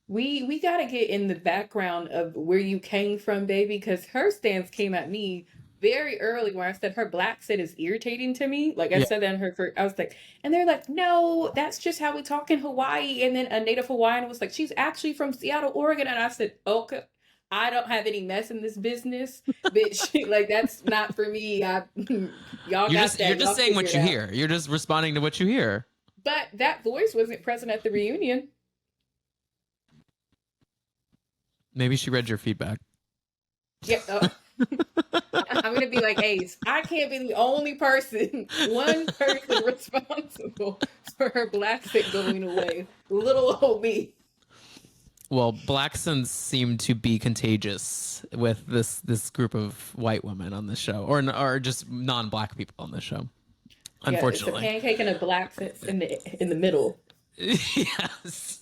we got to get in the background of where you came from, baby, because her stance came at me very early when I said her black set is irritating to me. Like I Yeah. said that in her first, I was like, and they're like, no, that's just how we talk in Hawaii. And then a native Hawaiian was like, she's actually from Seattle, Oregon. And I said, okay, I don't have any mess in this business, bitch. Like that's not for me. Y'all got that. You're Y'all just saying what figure you it out. hear. You're just responding to what you hear. But that voice wasn't present at the reunion. Maybe she read your feedback. Yeah. I'm gonna be like Ace. I can't be the only person, one person responsible for her black fit going away. Little old me. Well, Blacksons seem to be contagious with this group of white women on the show, or just non-black people on the show. Unfortunately, yeah, it's a pancake and a black fits in the middle. Yes.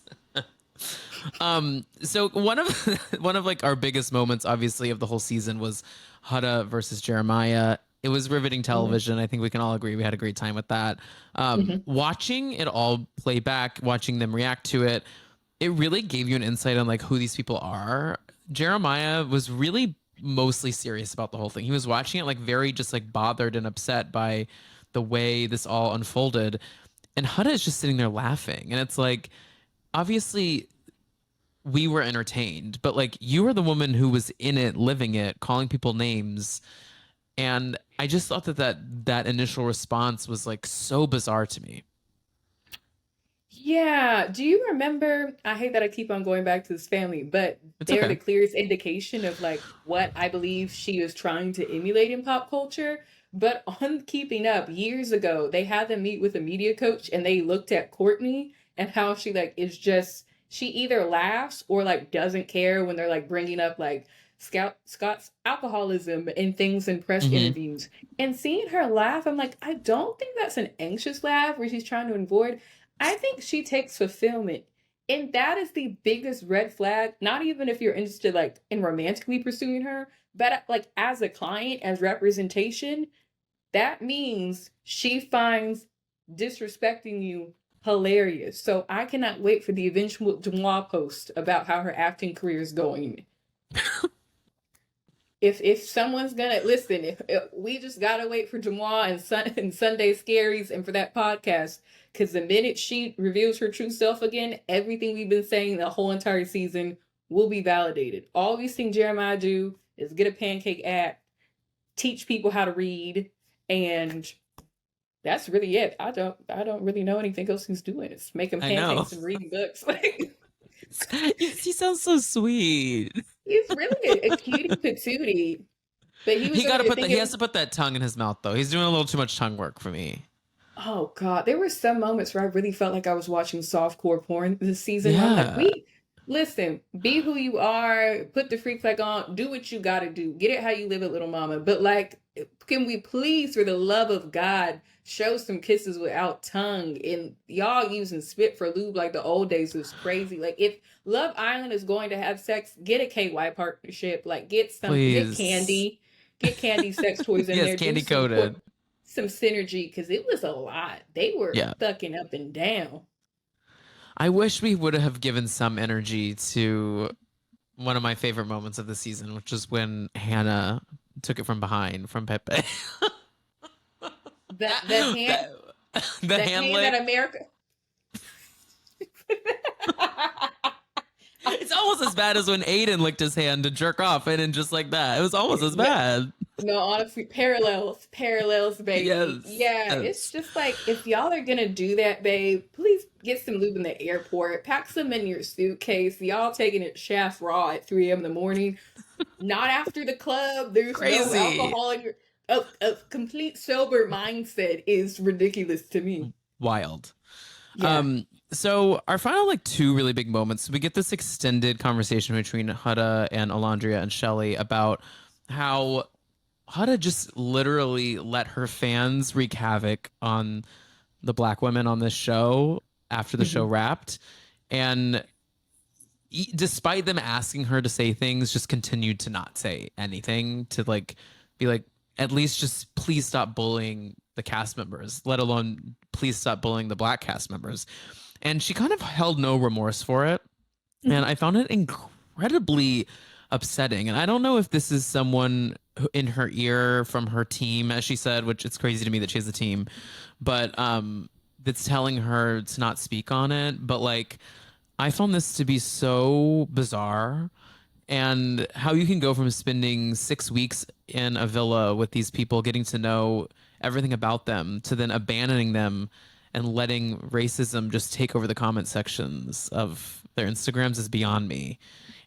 So one of like our biggest moments, obviously, of the whole season was Huda versus Jeremiah. It was riveting television. I think we can all agree we had a great time with that. Watching it all play back, watching them react to it, it really gave you an insight on like who these people are. Jeremiah was really mostly serious about the whole thing. He was watching it like very just like bothered and upset by the way this all unfolded. And Huda is just sitting there laughing. And it's like, obviously we were entertained, but like you were the woman who was in it, living it, calling people names. And I just thought that initial response was like so bizarre to me. Yeah. Do you remember? I hate that I keep on going back to this family, but It's they're okay. the clearest indication of like what I believe she is trying to emulate in pop culture. But on Keeping Up years ago, they had them meet with a media coach and they looked at Courtney and how she like is just she either laughs or like doesn't care when they're like bringing up like Scott's alcoholism and things in press Mm-hmm. interviews. And seeing her laugh, I'm like, I don't think that's an anxious laugh where she's trying to avoid. I think she takes fulfillment. And that is the biggest red flag, not even if you're interested like in romantically pursuing her, but like as a client, as representation, that means she finds disrespecting you hilarious. So I cannot wait for the eventual Demois post about how her acting career is going. If someone's gonna listen, if we just gotta wait for Demois and Sunday Scaries and for that podcast, because the minute she reveals her true self again, everything we've been saying the whole entire season will be validated. All we've seen Jeremiah do is get a pancake app, teach people how to read, and that's really it. I don't really know anything else he's doing. It's making I know. pancakes and reading books. He sounds so sweet. He's really a cutie patootie. But he was He over got to there put that. He has thinking, to put that tongue in his mouth though. He's doing a little too much tongue work for me. oh God, there were some moments where I really felt like I was watching softcore porn this season. Where I'm like, Yeah, listen, be who you are, put the freak flag on, do what you gotta do, get it how you live it, little mama. But like, can we please, for the love of God, show some kisses without tongue? And y'all using spit for lube like the old days was crazy. Like, if Love Island is going to have sex, get a KY partnership, like please. get candy sex toys in Yes, there, do candy coated. some synergy, because it was a lot. They were Yeah. fucking up and down. I wish we would have given some energy to one of my favorite moments of the season, which is when Hannah took it from behind from Pepe. The hand that, the the hand hand that lick. America. It's almost as bad as when Aiden licked his hand to jerk off, and then just like that. It was almost as Yeah, bad. no, honestly, parallels, baby. Yes. Yeah, it's Yes. just like, if y'all are gonna do that, babe, please get some lube in the airport. Pack some in your suitcase. Y'all taking it shaft raw at 3 a.m. in the morning. Not after the club. There's no Crazy. alcohol in your. A complete sober mindset is ridiculous to me. Wild. Yeah. So our final like two really big moments, we get this extended conversation between Huda and Olandria and Chelley about how Huda just literally let her fans wreak havoc on the black women on this show after the show Mhm. wrapped. And despite them asking her to say things, just continued to not say anything, to like be like, at least just please stop bullying the cast members, let alone please stop bullying the black cast members. And she kind of held no remorse for it. And I found it incredibly upsetting. And I don't know if this is someone in her ear from her team, as she said, which it's crazy to me that she has a team, but that's telling her to not speak on it. But like, I found this to be so bizarre, and how you can go from spending 6 weeks in a villa with these people, getting to know everything about them, to then abandoning them and letting racism just take over the comment sections of their Instagrams is beyond me.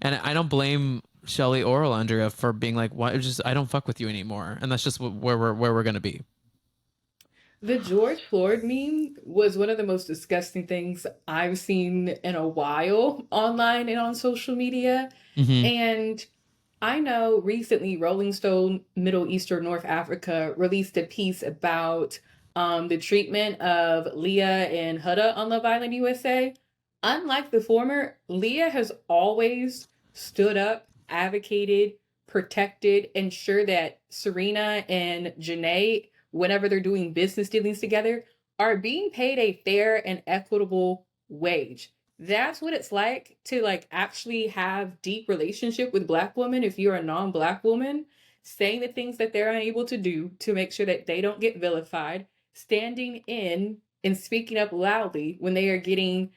And I don't blame Chelley or Olandria for being like, "What? Just I don't fuck with you anymore," and that's just where we're gonna be. The George Floyd meme was one of the most disgusting things I've seen in a while online and on social media. Hmm. And I know recently Rolling Stone Middle Eastern North Africa released a piece about the treatment of Leah and Huda on Love Island USA. Unlike the former, Leah has always stood up, advocated, protected, ensured that Serena and Janae, whenever they're doing business dealings together, are being paid a fair and equitable wage. That's what it's like to like actually have deep relationship with black women if you're a non-black woman, saying the things that they're unable to do to make sure that they don't get vilified, standing in and speaking up loudly when they are getting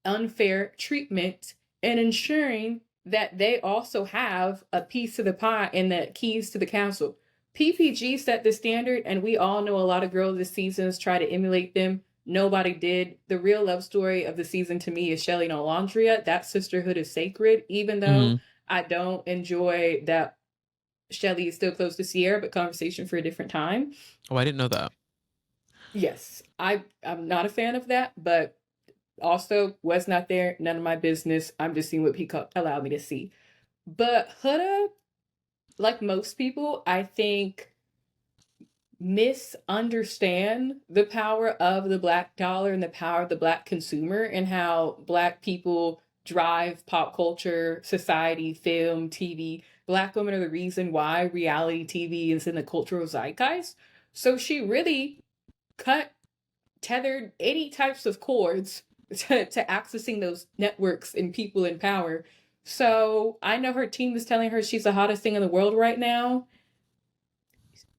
unfair treatment, and ensuring that they also have a piece of the pie and the keys to the castle. PPG set the standard, and we all know a lot of girls this season try to emulate them. Nobody did. The real love story of the season to me is Chelley and Olandria. That sisterhood is sacred, even though Hmm. I don't enjoy that Chelley is still close to Sierra, but conversation for a different time. Oh, I didn't know that. Yes, I'm not a fan of that, but also was not there, none of my business. I'm just seeing what Peacock allowed me to see. But Huda, like most people, I think misunderstand the power of the black dollar and the power of the black consumer, and how black people drive pop culture, society, film, TV. Black women are the reason why reality TV is in the cultural zeitgeist. So she really cut tethered any types of cords to accessing those networks and people in power. So I know her team is telling her she's the hottest thing in the world right now.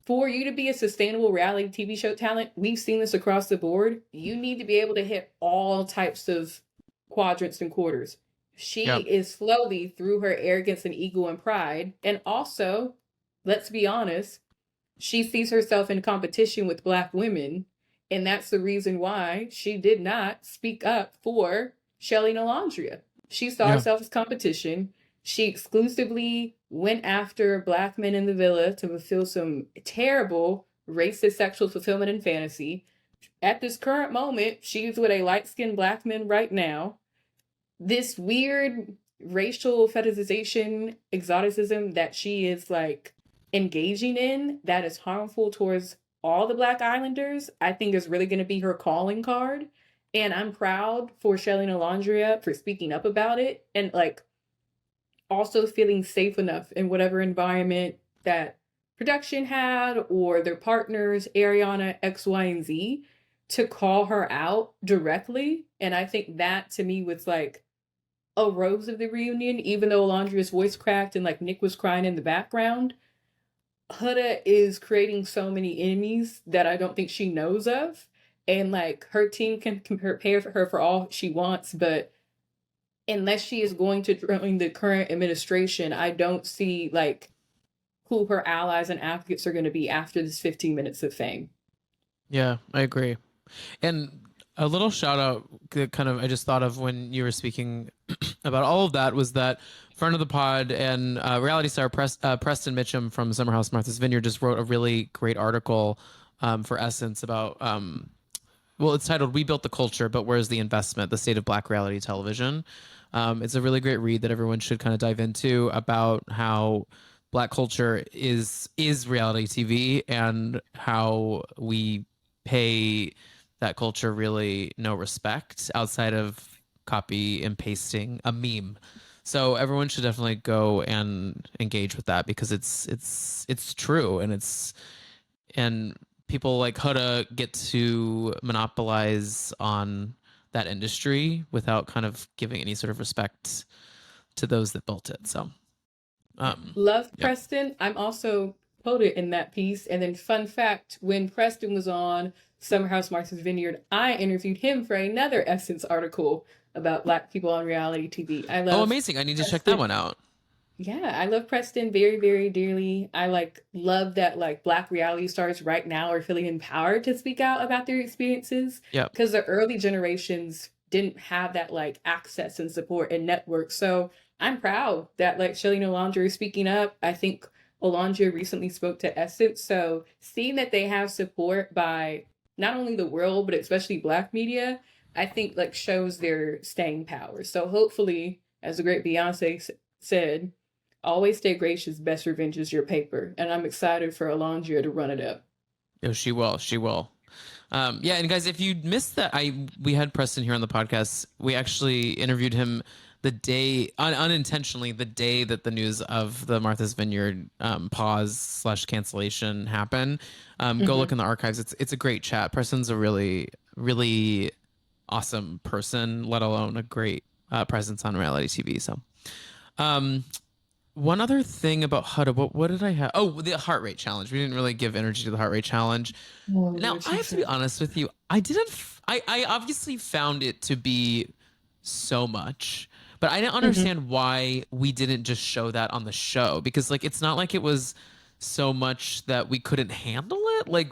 For you to be a sustainable reality TV show talent, we've seen this across the board. You need to be able to hit all types of quadrants and quarters. She Yep. is slowly, through her arrogance and ego and pride, and also, let's be honest, she sees herself in competition with Black women, and that's the reason why she did not speak up for Chelley and Olandria. She saw Yeah. herself as competition. She exclusively went after Black men in the villa to fulfill some terrible racist sexual fulfillment and fantasy. At this current moment, she's with a light skinned Black man right now. This weird racial fetishization, exoticism that she is like engaging in that is harmful towards all the Black Islanders, I think is really going to be her calling card. And I'm proud for Chelley and Olandria for speaking up about it and like also feeling safe enough in whatever environment that production had or their partners, Ariana, X, Y, and Z, to call her out directly. And I think that to me was like a rose of the reunion, even though Alondria's voice cracked and like Nick was crying in the background. Huda is creating so many enemies that I don't think she knows of. And like her team can prepare for her for all she wants, but unless she is going to join the current administration, I don't see like who her allies and advocates are going to be after this 15 minutes of fame. Yeah, I agree. And a little shout out, kind of, I just thought of when you were speaking about all of that was that friend of the pod and reality star Preston Mitchum from Summer House Martha's Vineyard just wrote a really great article for Essence about, well, it's titled "We Built the Culture, but Where's the Investment? The State of Black Reality Television." It's a really great read that everyone should kind of dive into about how Black culture is reality TV and how we pay that culture really no respect outside of copy and pasting a meme. So everyone should definitely go and engage with that because it's true and people like Huda get to monopolize on that industry without kind of giving any sort of respect to those that built it. So Love yeah. Preston. I'm also quoted in that piece. And then, fun fact, when Preston was on Summer House Martha's Vineyard, I interviewed him for another Essence article about Black people on reality TV. I Oh, love amazing. I need to check that Preston. one out. Yeah, I love Preston very, very dearly. I like love that like Black reality stars right now are feeling empowered to speak out about their experiences Yep. because the early generations didn't have that like access and support and network. So I'm proud that like Chelley and Olandria is speaking up. I think Olandria recently spoke to Essence. So seeing that they have support by not only the world, but especially Black media, I think like shows their staying power. So hopefully, as the great said, always stay gracious, best revenge is your paper. And I'm excited for Alondria to run it up. Oh, she will. She will. Yeah, and guys, if you missed that, we had Preston here on the podcast. We actually interviewed him the day, unintentionally, the day that the news of the Martha's Vineyard pause/cancellation happened. Go look Mm-hmm. in the archives. It's a great chat. Preston's a really, really awesome person, let alone a great presence on reality TV. So, um, one other thing about Huda, what did I have? Oh, the heart rate challenge. We didn't really give energy to the heart rate challenge. Oh, Now, Lord I have to be Jesus. honest with you. I didn't. I obviously found it to be so much, but I didn't Mm-hmm. understand why we didn't just show that on the show because, like, it's not like it was so much that we couldn't handle it. Like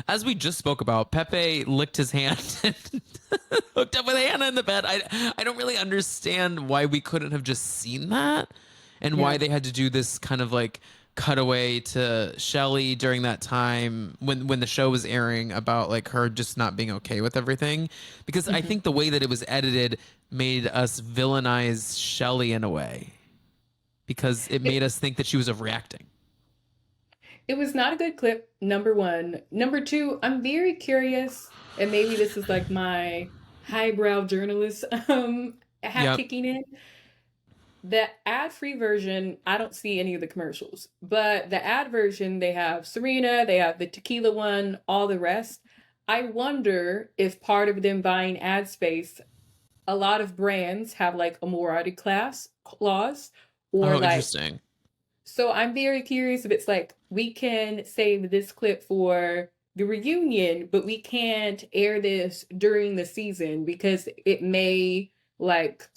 as we just spoke about, Pepe licked his hand and hooked up with Hannah in the bed. I don't really understand why we couldn't have just seen that and why Yeah. they had to do this kind of like cutaway to Chelley during that time when the show was airing about like her just not being okay with everything because I Mm-hmm. think the way that it was edited made us villainize Chelley in a way because it made It, us think that she was overreacting. it was not a good clip, number one. Number two, I'm very curious, and maybe this is like my highbrow journalist hat Yep. kicking in. The ad-free version, I don't see any of the commercials, but the ad version, they have Serena, they have the tequila one, all the rest. I wonder if part of them buying ad space, a lot of brands have like a morality clause, or Oh, like, interesting. so I'm very curious if it's like we can save this clip for the reunion, but we can't air this during the season because it may like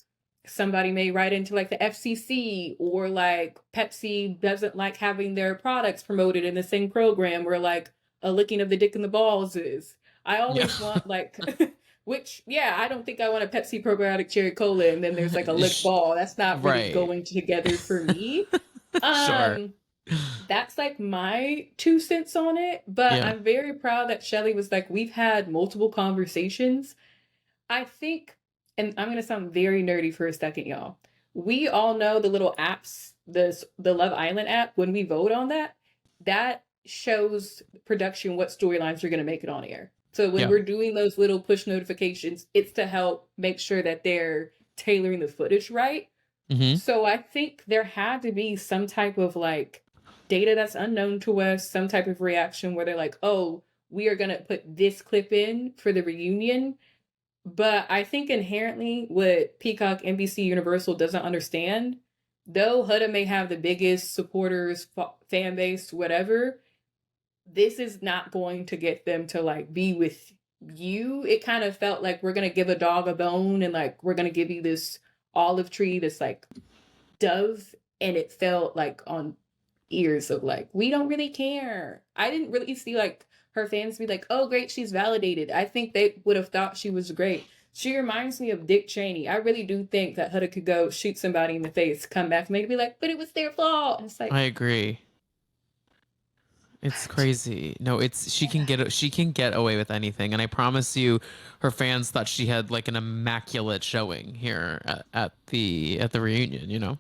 somebody may write into like the FCC, or like Pepsi doesn't like having their products promoted in the same program where like a licking of the dick in the balls is. I Yeah. always want like, which, yeah, I don't think I want a Pepsi probiotic cherry cola and then there's like a lick ball. That's not really Right. going together for me. Sure. Um, that's like my 2 cents on it, but Yeah. I'm very proud that Chelley was like, we've had multiple conversations. I think, and I'm gonna sound very nerdy for a second, y'all. We all know the little apps, the Love Island app. When we vote on that, that shows production what storylines are gonna make it on air. So when Yeah. we're doing those little push notifications, it's to help make sure that they're tailoring the footage right. Mm-hmm. So I think there had to be some type of like data that's unknown to us, some type of reaction where they're like, oh, we are gonna put this clip in for the reunion. But I think inherently what Peacock, NBC, Universal doesn't understand, though Huda may have the biggest supporters, fan base, whatever, this is not going to get them to like be with you. It kind of felt like we're gonna give a dog a bone and like we're gonna give you this olive tree, this like dove, and it felt like on ears of like, we don't really care. I didn't really see like her fans be like, oh great, she's validated. I think they would have thought she was great. She reminds me of Dick Cheney. I really do think that Huda could go shoot somebody in the face, come back, maybe be like, but it was their fault. And it's like, I agree. It's crazy. No, it's she can get away with anything, and I promise you, her fans thought she had like an immaculate showing here at the reunion. You know.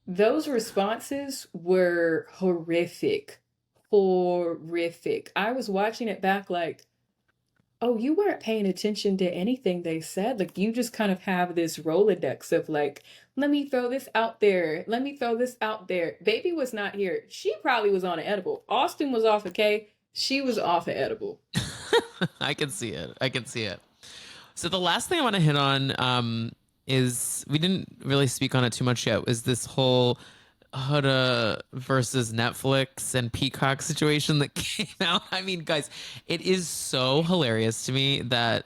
those responses were horrific. Horrific. I was watching it back like, oh, you weren't paying attention to anything they said. Like, you just kind of have this Rolodex of like, let me throw this out there. Let me throw this out there. Baby was not here. She probably was on an edible. Austin was off of K. She was off of edible. I can see it. I can see it. So the last thing I want to hit on is we didn't really speak on it too much yet. Is this whole Huda versus Netflix and Peacock situation that came out? I mean, guys, it is so hilarious to me that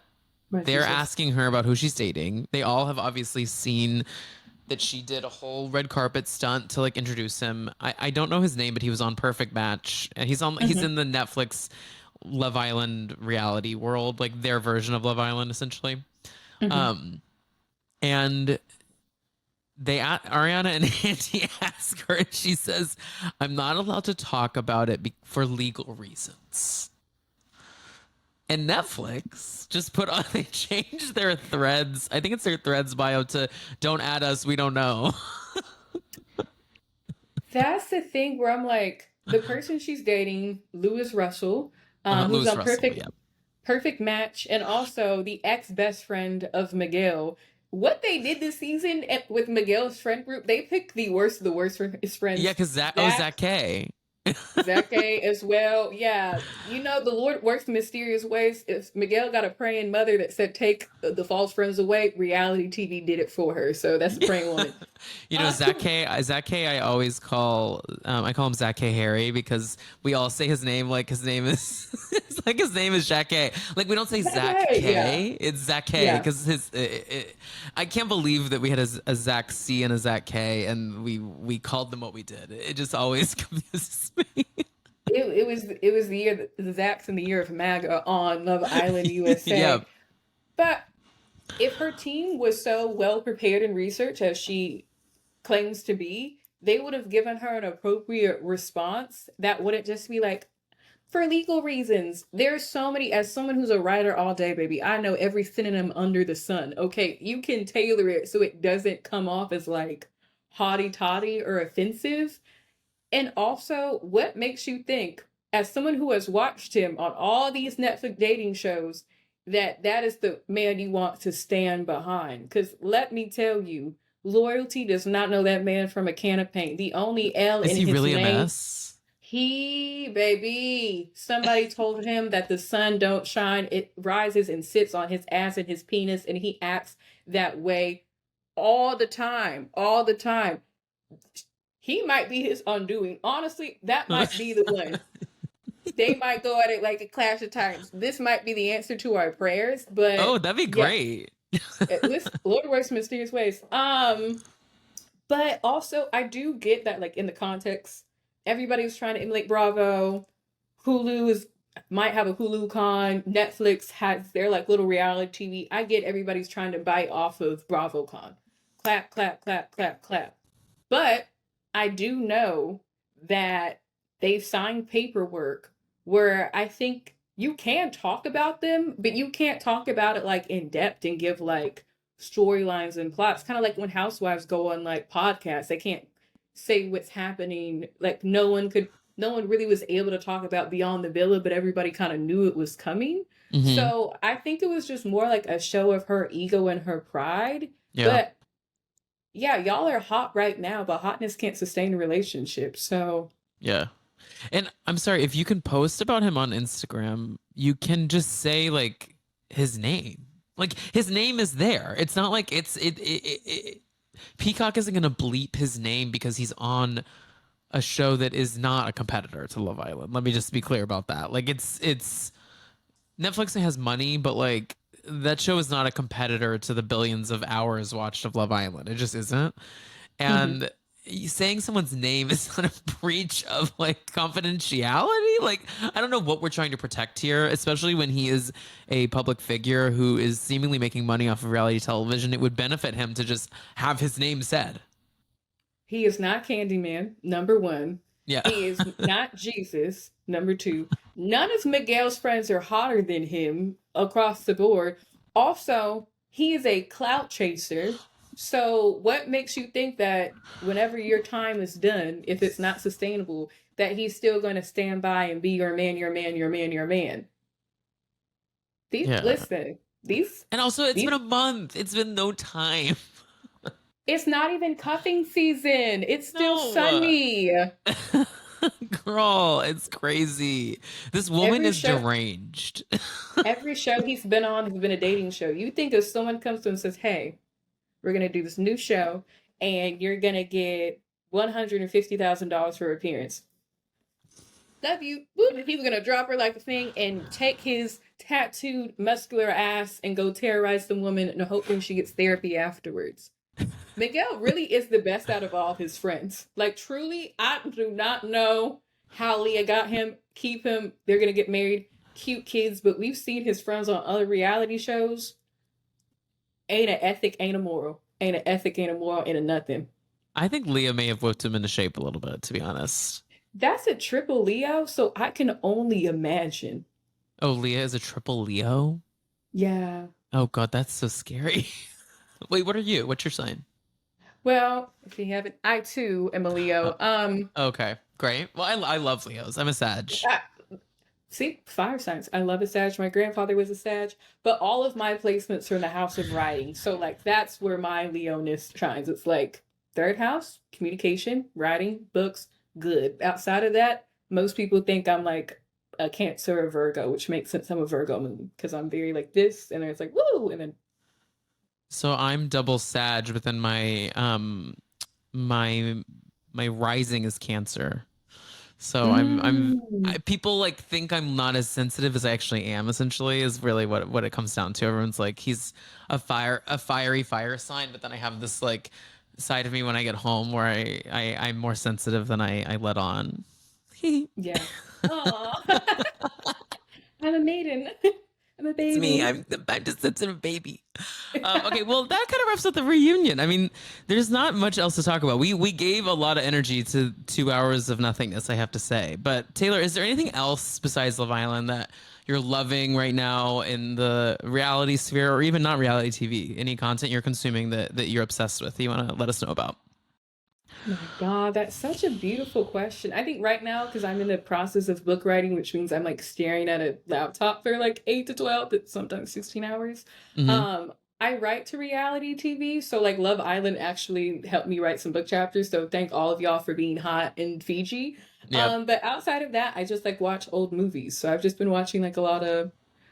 My they're Jesus. asking her about who she's dating. They all have obviously seen that she did a whole red carpet stunt to like introduce him. I don't know his name, but he was on Perfect Match, and he's in the Netflix Love Island reality world, like their version of Love Island, essentially. Mhm. And Ariana and Andy ask her, and she says, "I'm not allowed to talk about it for legal reasons." And Netflix just put on, they changed their threads. I think it's their threads bio to "Don't add us, we don't know." That's the thing where I'm like, the person she's dating, Louis Russell, who's Louis on Russell, yeah. Perfect Match, and also the ex best friend of Miguel. What they did this season with Miguel's friend group, they picked the worst of the worst for his Yeah, friends. because Zach K. Zach as well. Yeah. You know, the Lord works in mysterious ways. If Miguel got a praying mother that said, take the false friends away, reality TV did it for her. So that's a praying woman. Zach K, I call him Zach K Harry because we all say his name like his name is it's like his name is Zach K. Like we don't say Zach K, Yeah. it's Zach K Yeah. because I can't believe that we had a Zach C and a Zach K and we called them what we did. It just always confuses me. It was the year that the Zach's in the year of MAGA on Love Island USA. Yeah. But if her team was so well prepared in research as she claims to be, they would have given her an appropriate response that wouldn't just be like, for legal reasons. There's so many, as someone who's a writer all day, baby, I know every synonym under the sun. Okay, you can tailor it so it doesn't come off as like haughty toddy or offensive. And also, what makes you think, as someone who has watched him on all these Netflix dating shows, that that is the man you want to stand behind? Because let me tell you, loyalty does not know that man from a can of paint. The only L Is in he his really a name, mess? baby, somebody told him that the sun don't shine. It rises and sits on his ass and his penis, and he acts that way all the time. All the time. He might be his undoing. Honestly, that might be the one. They might go at it like a clash of titans. This might be the answer to our prayers, but Oh, that'd be yeah, great. Listen, Lord works mysterious ways. But also I do get that like in the context, everybody's trying to emulate Bravo. Hulu is might have a Hulu con. Netflix has their like little reality TV. I get everybody's trying to bite off of BravoCon. Clap, clap, clap, clap, clap. But I do know that they've signed paperwork where I think you can talk about them, but you can't talk about it like in depth and give like storylines and plots. Kind of like when housewives go on like podcasts, they can't say what's happening. Like no one really was able to talk about Beyond the Villa, but everybody kind of knew it was coming. Mm-hmm. So I think it was just more like a show of her ego and her pride. Yeah. But yeah, y'all are hot right now, but hotness can't sustain a relationship. So Yeah. And I'm sorry, if you can post about him on Instagram, you can just say like his name. Like his name is there. It's not like Peacock isn't gonna bleep his name because he's on a show that is not a competitor to Love Island. Let me just be clear about that. Like it's Netflix has money, but like that show is not a competitor to the billions of hours watched of Love Island. It just isn't. mhm. And saying someone's name is not a breach of like confidentiality. Like I don't know what we're trying to protect here, especially when he is a public figure who is seemingly making money off of reality television. It would benefit him to just have his name said. He is not Candyman, number one. Yeah. He is not Jesus, number two. None of Miguel's friends are hotter than him across the board. Also, he is a clout chaser. So, what makes you think that whenever your time is done, if it's not sustainable, that he's still going to stand by and be your man, your man, your man, your man? These, Yeah. listen, these, And also it's these been a month. It's been no time. it's not even cuffing season. It's still No. sunny. Girl, it's crazy. This woman Every is show deranged. every show he's been on has been a dating show. You think if someone comes to him and says, "Hey, we're gonna do this new show, and you're gonna get $150,000 for appearance," love you. Whoop, he's gonna drop her like a thing and take his tattooed muscular ass and go terrorize the woman and hoping she gets therapy afterwards. Miguel really is the best out of all his friends. Like truly, I do not know how Leah got him, keep him. They're gonna get married, cute kids, but we've seen his friends on other reality shows. Ain't an ethic, ain't a moral. Ain't an ethic, ain't a moral, ain't a nothing. I think Leah may have whipped him into shape a little bit, to be honest. That's a triple Leo, so I can only imagine. Oh, Leah is a triple Leo? Yeah. Oh god, that's so scary. Wait, what are you? What's your sign? Well, if you haven't, I too am a Oh, Leo. okay, great. Well, I love Leos. I'm a Sag. I, See, fire signs. I love a Sag. My grandfather was a Sag, but all of my placements are in the house of writing. So, like, that's where my Leoness shines. It's like third house, communication, writing, books, good. Outside of that, most people think I'm like a Cancer or Virgo, which makes sense. I'm a Virgo moon because I'm very like this, and then it's like woo, and then So I'm double Sag, but then my my rising is Cancer. So mm, people like think I'm not as sensitive as I actually am, essentially, is really what it comes down to. Everyone's like, he's a fiery fire sign, but then I have this like side of me when I get home where I'm more sensitive than I let on. yeah. Oh, I'm a maiden. I'm a It's me. baby. I'm just sensitive baby. Okay, well that kind of wraps up the reunion. I mean, there's not much else to talk about. We gave a lot of energy to 2 hours of nothingness, I have to say. But Taylor, is there anything else besides Love Island that you're loving right now in the reality sphere, or even not reality TV? Any content you're consuming that you're obsessed with? That you want to let us know about? My God, that's such a beautiful question. I think right now, because I'm in the process of book writing, which means I'm like staring at a laptop for like 8 to 12, but sometimes 16 hours. Mm-hmm. Um, I write to reality TV. So like Love Island actually helped me write some book chapters. So thank all of y'all for being hot in Fiji. Yep. But outside of that, I just like watch old movies. So I've just been watching like a lot of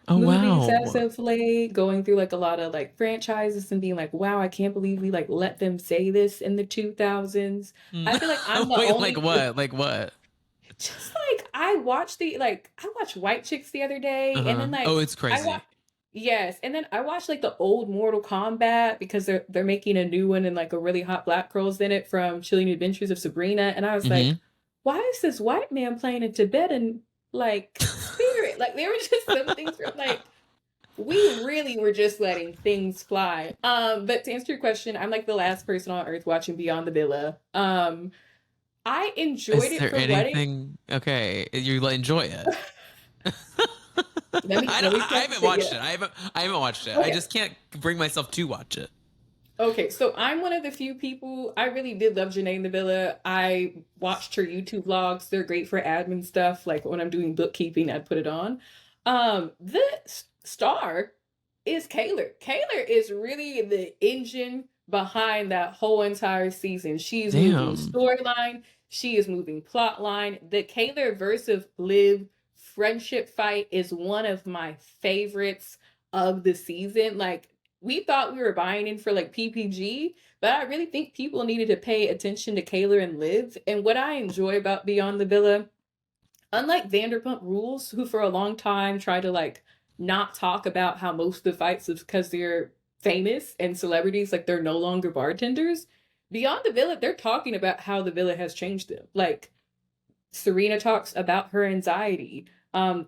Oh movies as wow. of late, going through like a lot of like franchises and being like, wow, I can't believe we like let them say this in the 2000s. Mm. I feel like I'm the Wait, like only what? Like what? just like I watched White Chicks the other day, and Uh-huh. then Oh, like it's I watch crazy. Yes, and then I watched like the old Mortal Kombat because they're making a new one and like a really hot black girl's in it from Chilling Adventures of Sabrina, and I was like, Hmm. why is this white man playing a Tibetan like spirit? Like there were just some things where I'm like, we really were just letting things fly. But to answer your question, I'm like the last person on earth watching Beyond the Villa. I enjoyed Is it there for what it. anything? Okay, you enjoy it. Let me I preface haven't it. watched Yeah. it. I haven't watched it. I Okay. just can't bring myself to watch it. Okay, so I'm one of the few people. I really did love Janae in the Villa. I watched her YouTube vlogs. They're great for admin stuff. Like when I'm doing bookkeeping, I'd put it on. The star is Kaylor. Kaylor is really the engine behind that whole entire season. She's moving Damn. storyline. She is moving plot line. The Kaylor versus Liv friendship fight is one of my favorites of the season. Like we thought we were buying in for like PPG, but I really think people needed to pay attention to Kaylor and Liv. And what I enjoy about Beyond the Villa, unlike Vanderpump Rules, who for a long time tried to like not talk about how most of the fights is because they're famous and celebrities, like they're no longer bartenders. Beyond the Villa, they're talking about how the villa has changed them. Like Serena talks about her anxiety.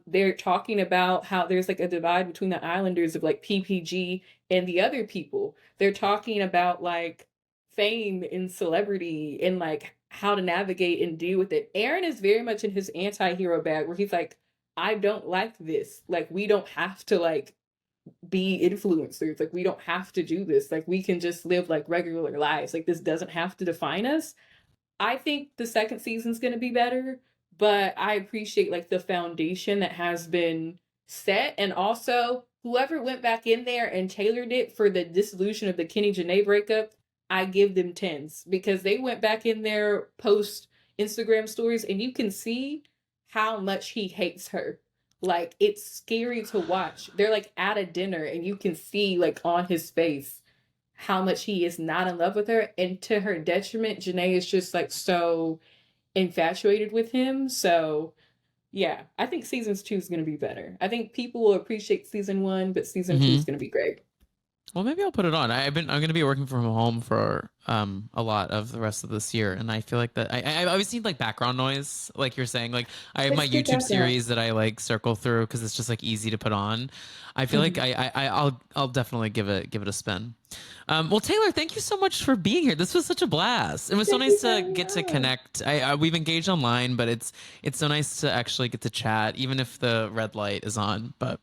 They're talking about how there's like a divide between the islanders of like PPG and the other people. They're talking about like fame and celebrity and like how to navigate and deal with it. Aaron is very much in his anti-hero bag where he's like, I don't like this. Like we don't have to like be influencers. Like we don't have to do this. Like we can just live like regular lives. Like this doesn't have to define us. I think the second season's going to be better, but I appreciate like the foundation that has been set, and also whoever went back in there and tailored it for the dissolution of the Kenny Janae breakup, I give them tens because they went back in there post Instagram stories and you can see how much he hates her. Like it's scary to watch. They're like at a dinner and you can see like on his face how much he is not in love with her, and to her detriment Janae is just like so infatuated with him. So yeah, I think seasons 2 is going to be better. I think people will appreciate season 1, but season 2 is Hmm. going to be great. Well, maybe I'll put it on. I'm gonna be working from home for a lot of the rest of this year, and I feel like that I always need like background noise, like you're saying. Like I have my It's good YouTube background. series that I like circle through because it's just like easy to put on. I feel like Mhm. I'll definitely give it a spin. Well, Taylor, thank you so much for being here. This was such a blast. It was so Thank you nice to so get to much. connect. We've engaged online, but it's so nice to actually get to chat, even if the red light is on. But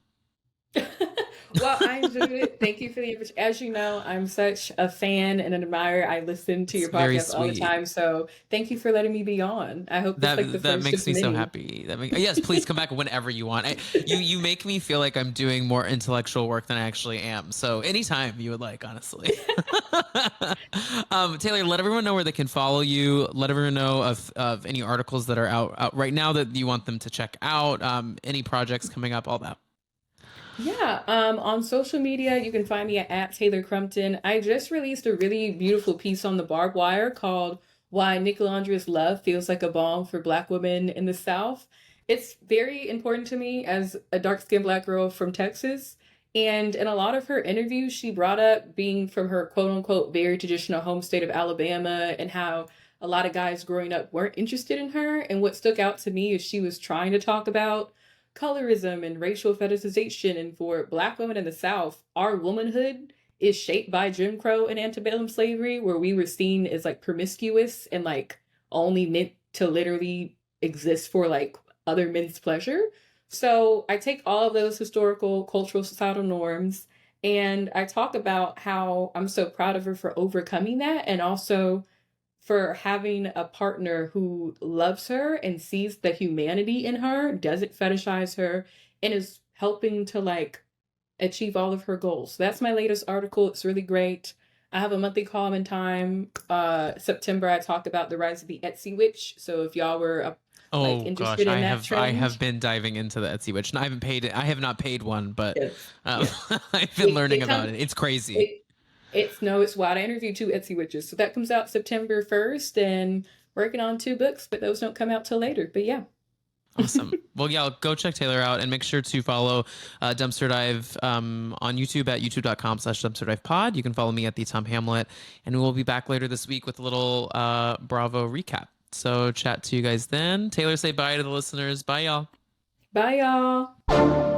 Well, I enjoyed it. Thank you for the invitation. As you know, I'm such a fan and an admirer. I listen to it's your very podcast all the sweet. time. So thank you for letting me be on. I hope it's like the That first makes of me so many. happy. Yes, please come back whenever you want. You make me feel like I'm doing more intellectual work than I actually am. So anytime you would like, honestly. Taylor, let everyone know where they can follow you. Let everyone know of any articles that are out right now that you want them to check out. Any projects coming up, all that. Yeah, on social media, you can find me at Taylor Crumpton. I just released a really beautiful piece on the barbed wire called Why Nicolandra's Love Feels Like a Balm for Black Women in the South. It's very important to me as a dark-skinned Black girl from Texas. And in a lot of her interviews, she brought up being from her quote unquote very traditional home state of Alabama and how a lot of guys growing up weren't interested in her. And what stuck out to me is she was trying to talk about colorism and racial fetishization. And for Black women in the South, our womanhood is shaped by Jim Crow and antebellum slavery, where we were seen as like promiscuous and like only meant to literally exist for like other men's pleasure. So I take all of those historical, cultural, societal norms and I talk about how I'm so proud of her for overcoming that and also for having a partner who loves her and sees the humanity in her, doesn't fetishize her, and is helping to like achieve all of her goals. So that's my latest article. It's really great. I have a monthly column in Time. September, I talk about the rise of the Etsy witch. So if y'all were like Oh gosh, interested in that I trend, have been diving into the Etsy witch. And I haven't paid it. I have not paid one, but yes, yes, I've been it, learning it about comes. it. It's crazy. It it's no, it's wild. I interviewed two Etsy witches, so that comes out September 1st, and working on two books, but those don't come out till later. But yeah. Awesome. Well, yeah, go check Taylor out and make sure to follow Dumpster Dive on YouTube at youtube.com/Dumpster Dive Pod. You can follow me at the Tom Hamlet, and we'll be back later this week with a little Bravo recap. So chat to you guys then. Taylor, say bye to the listeners. Bye, y'all. Bye, y'all.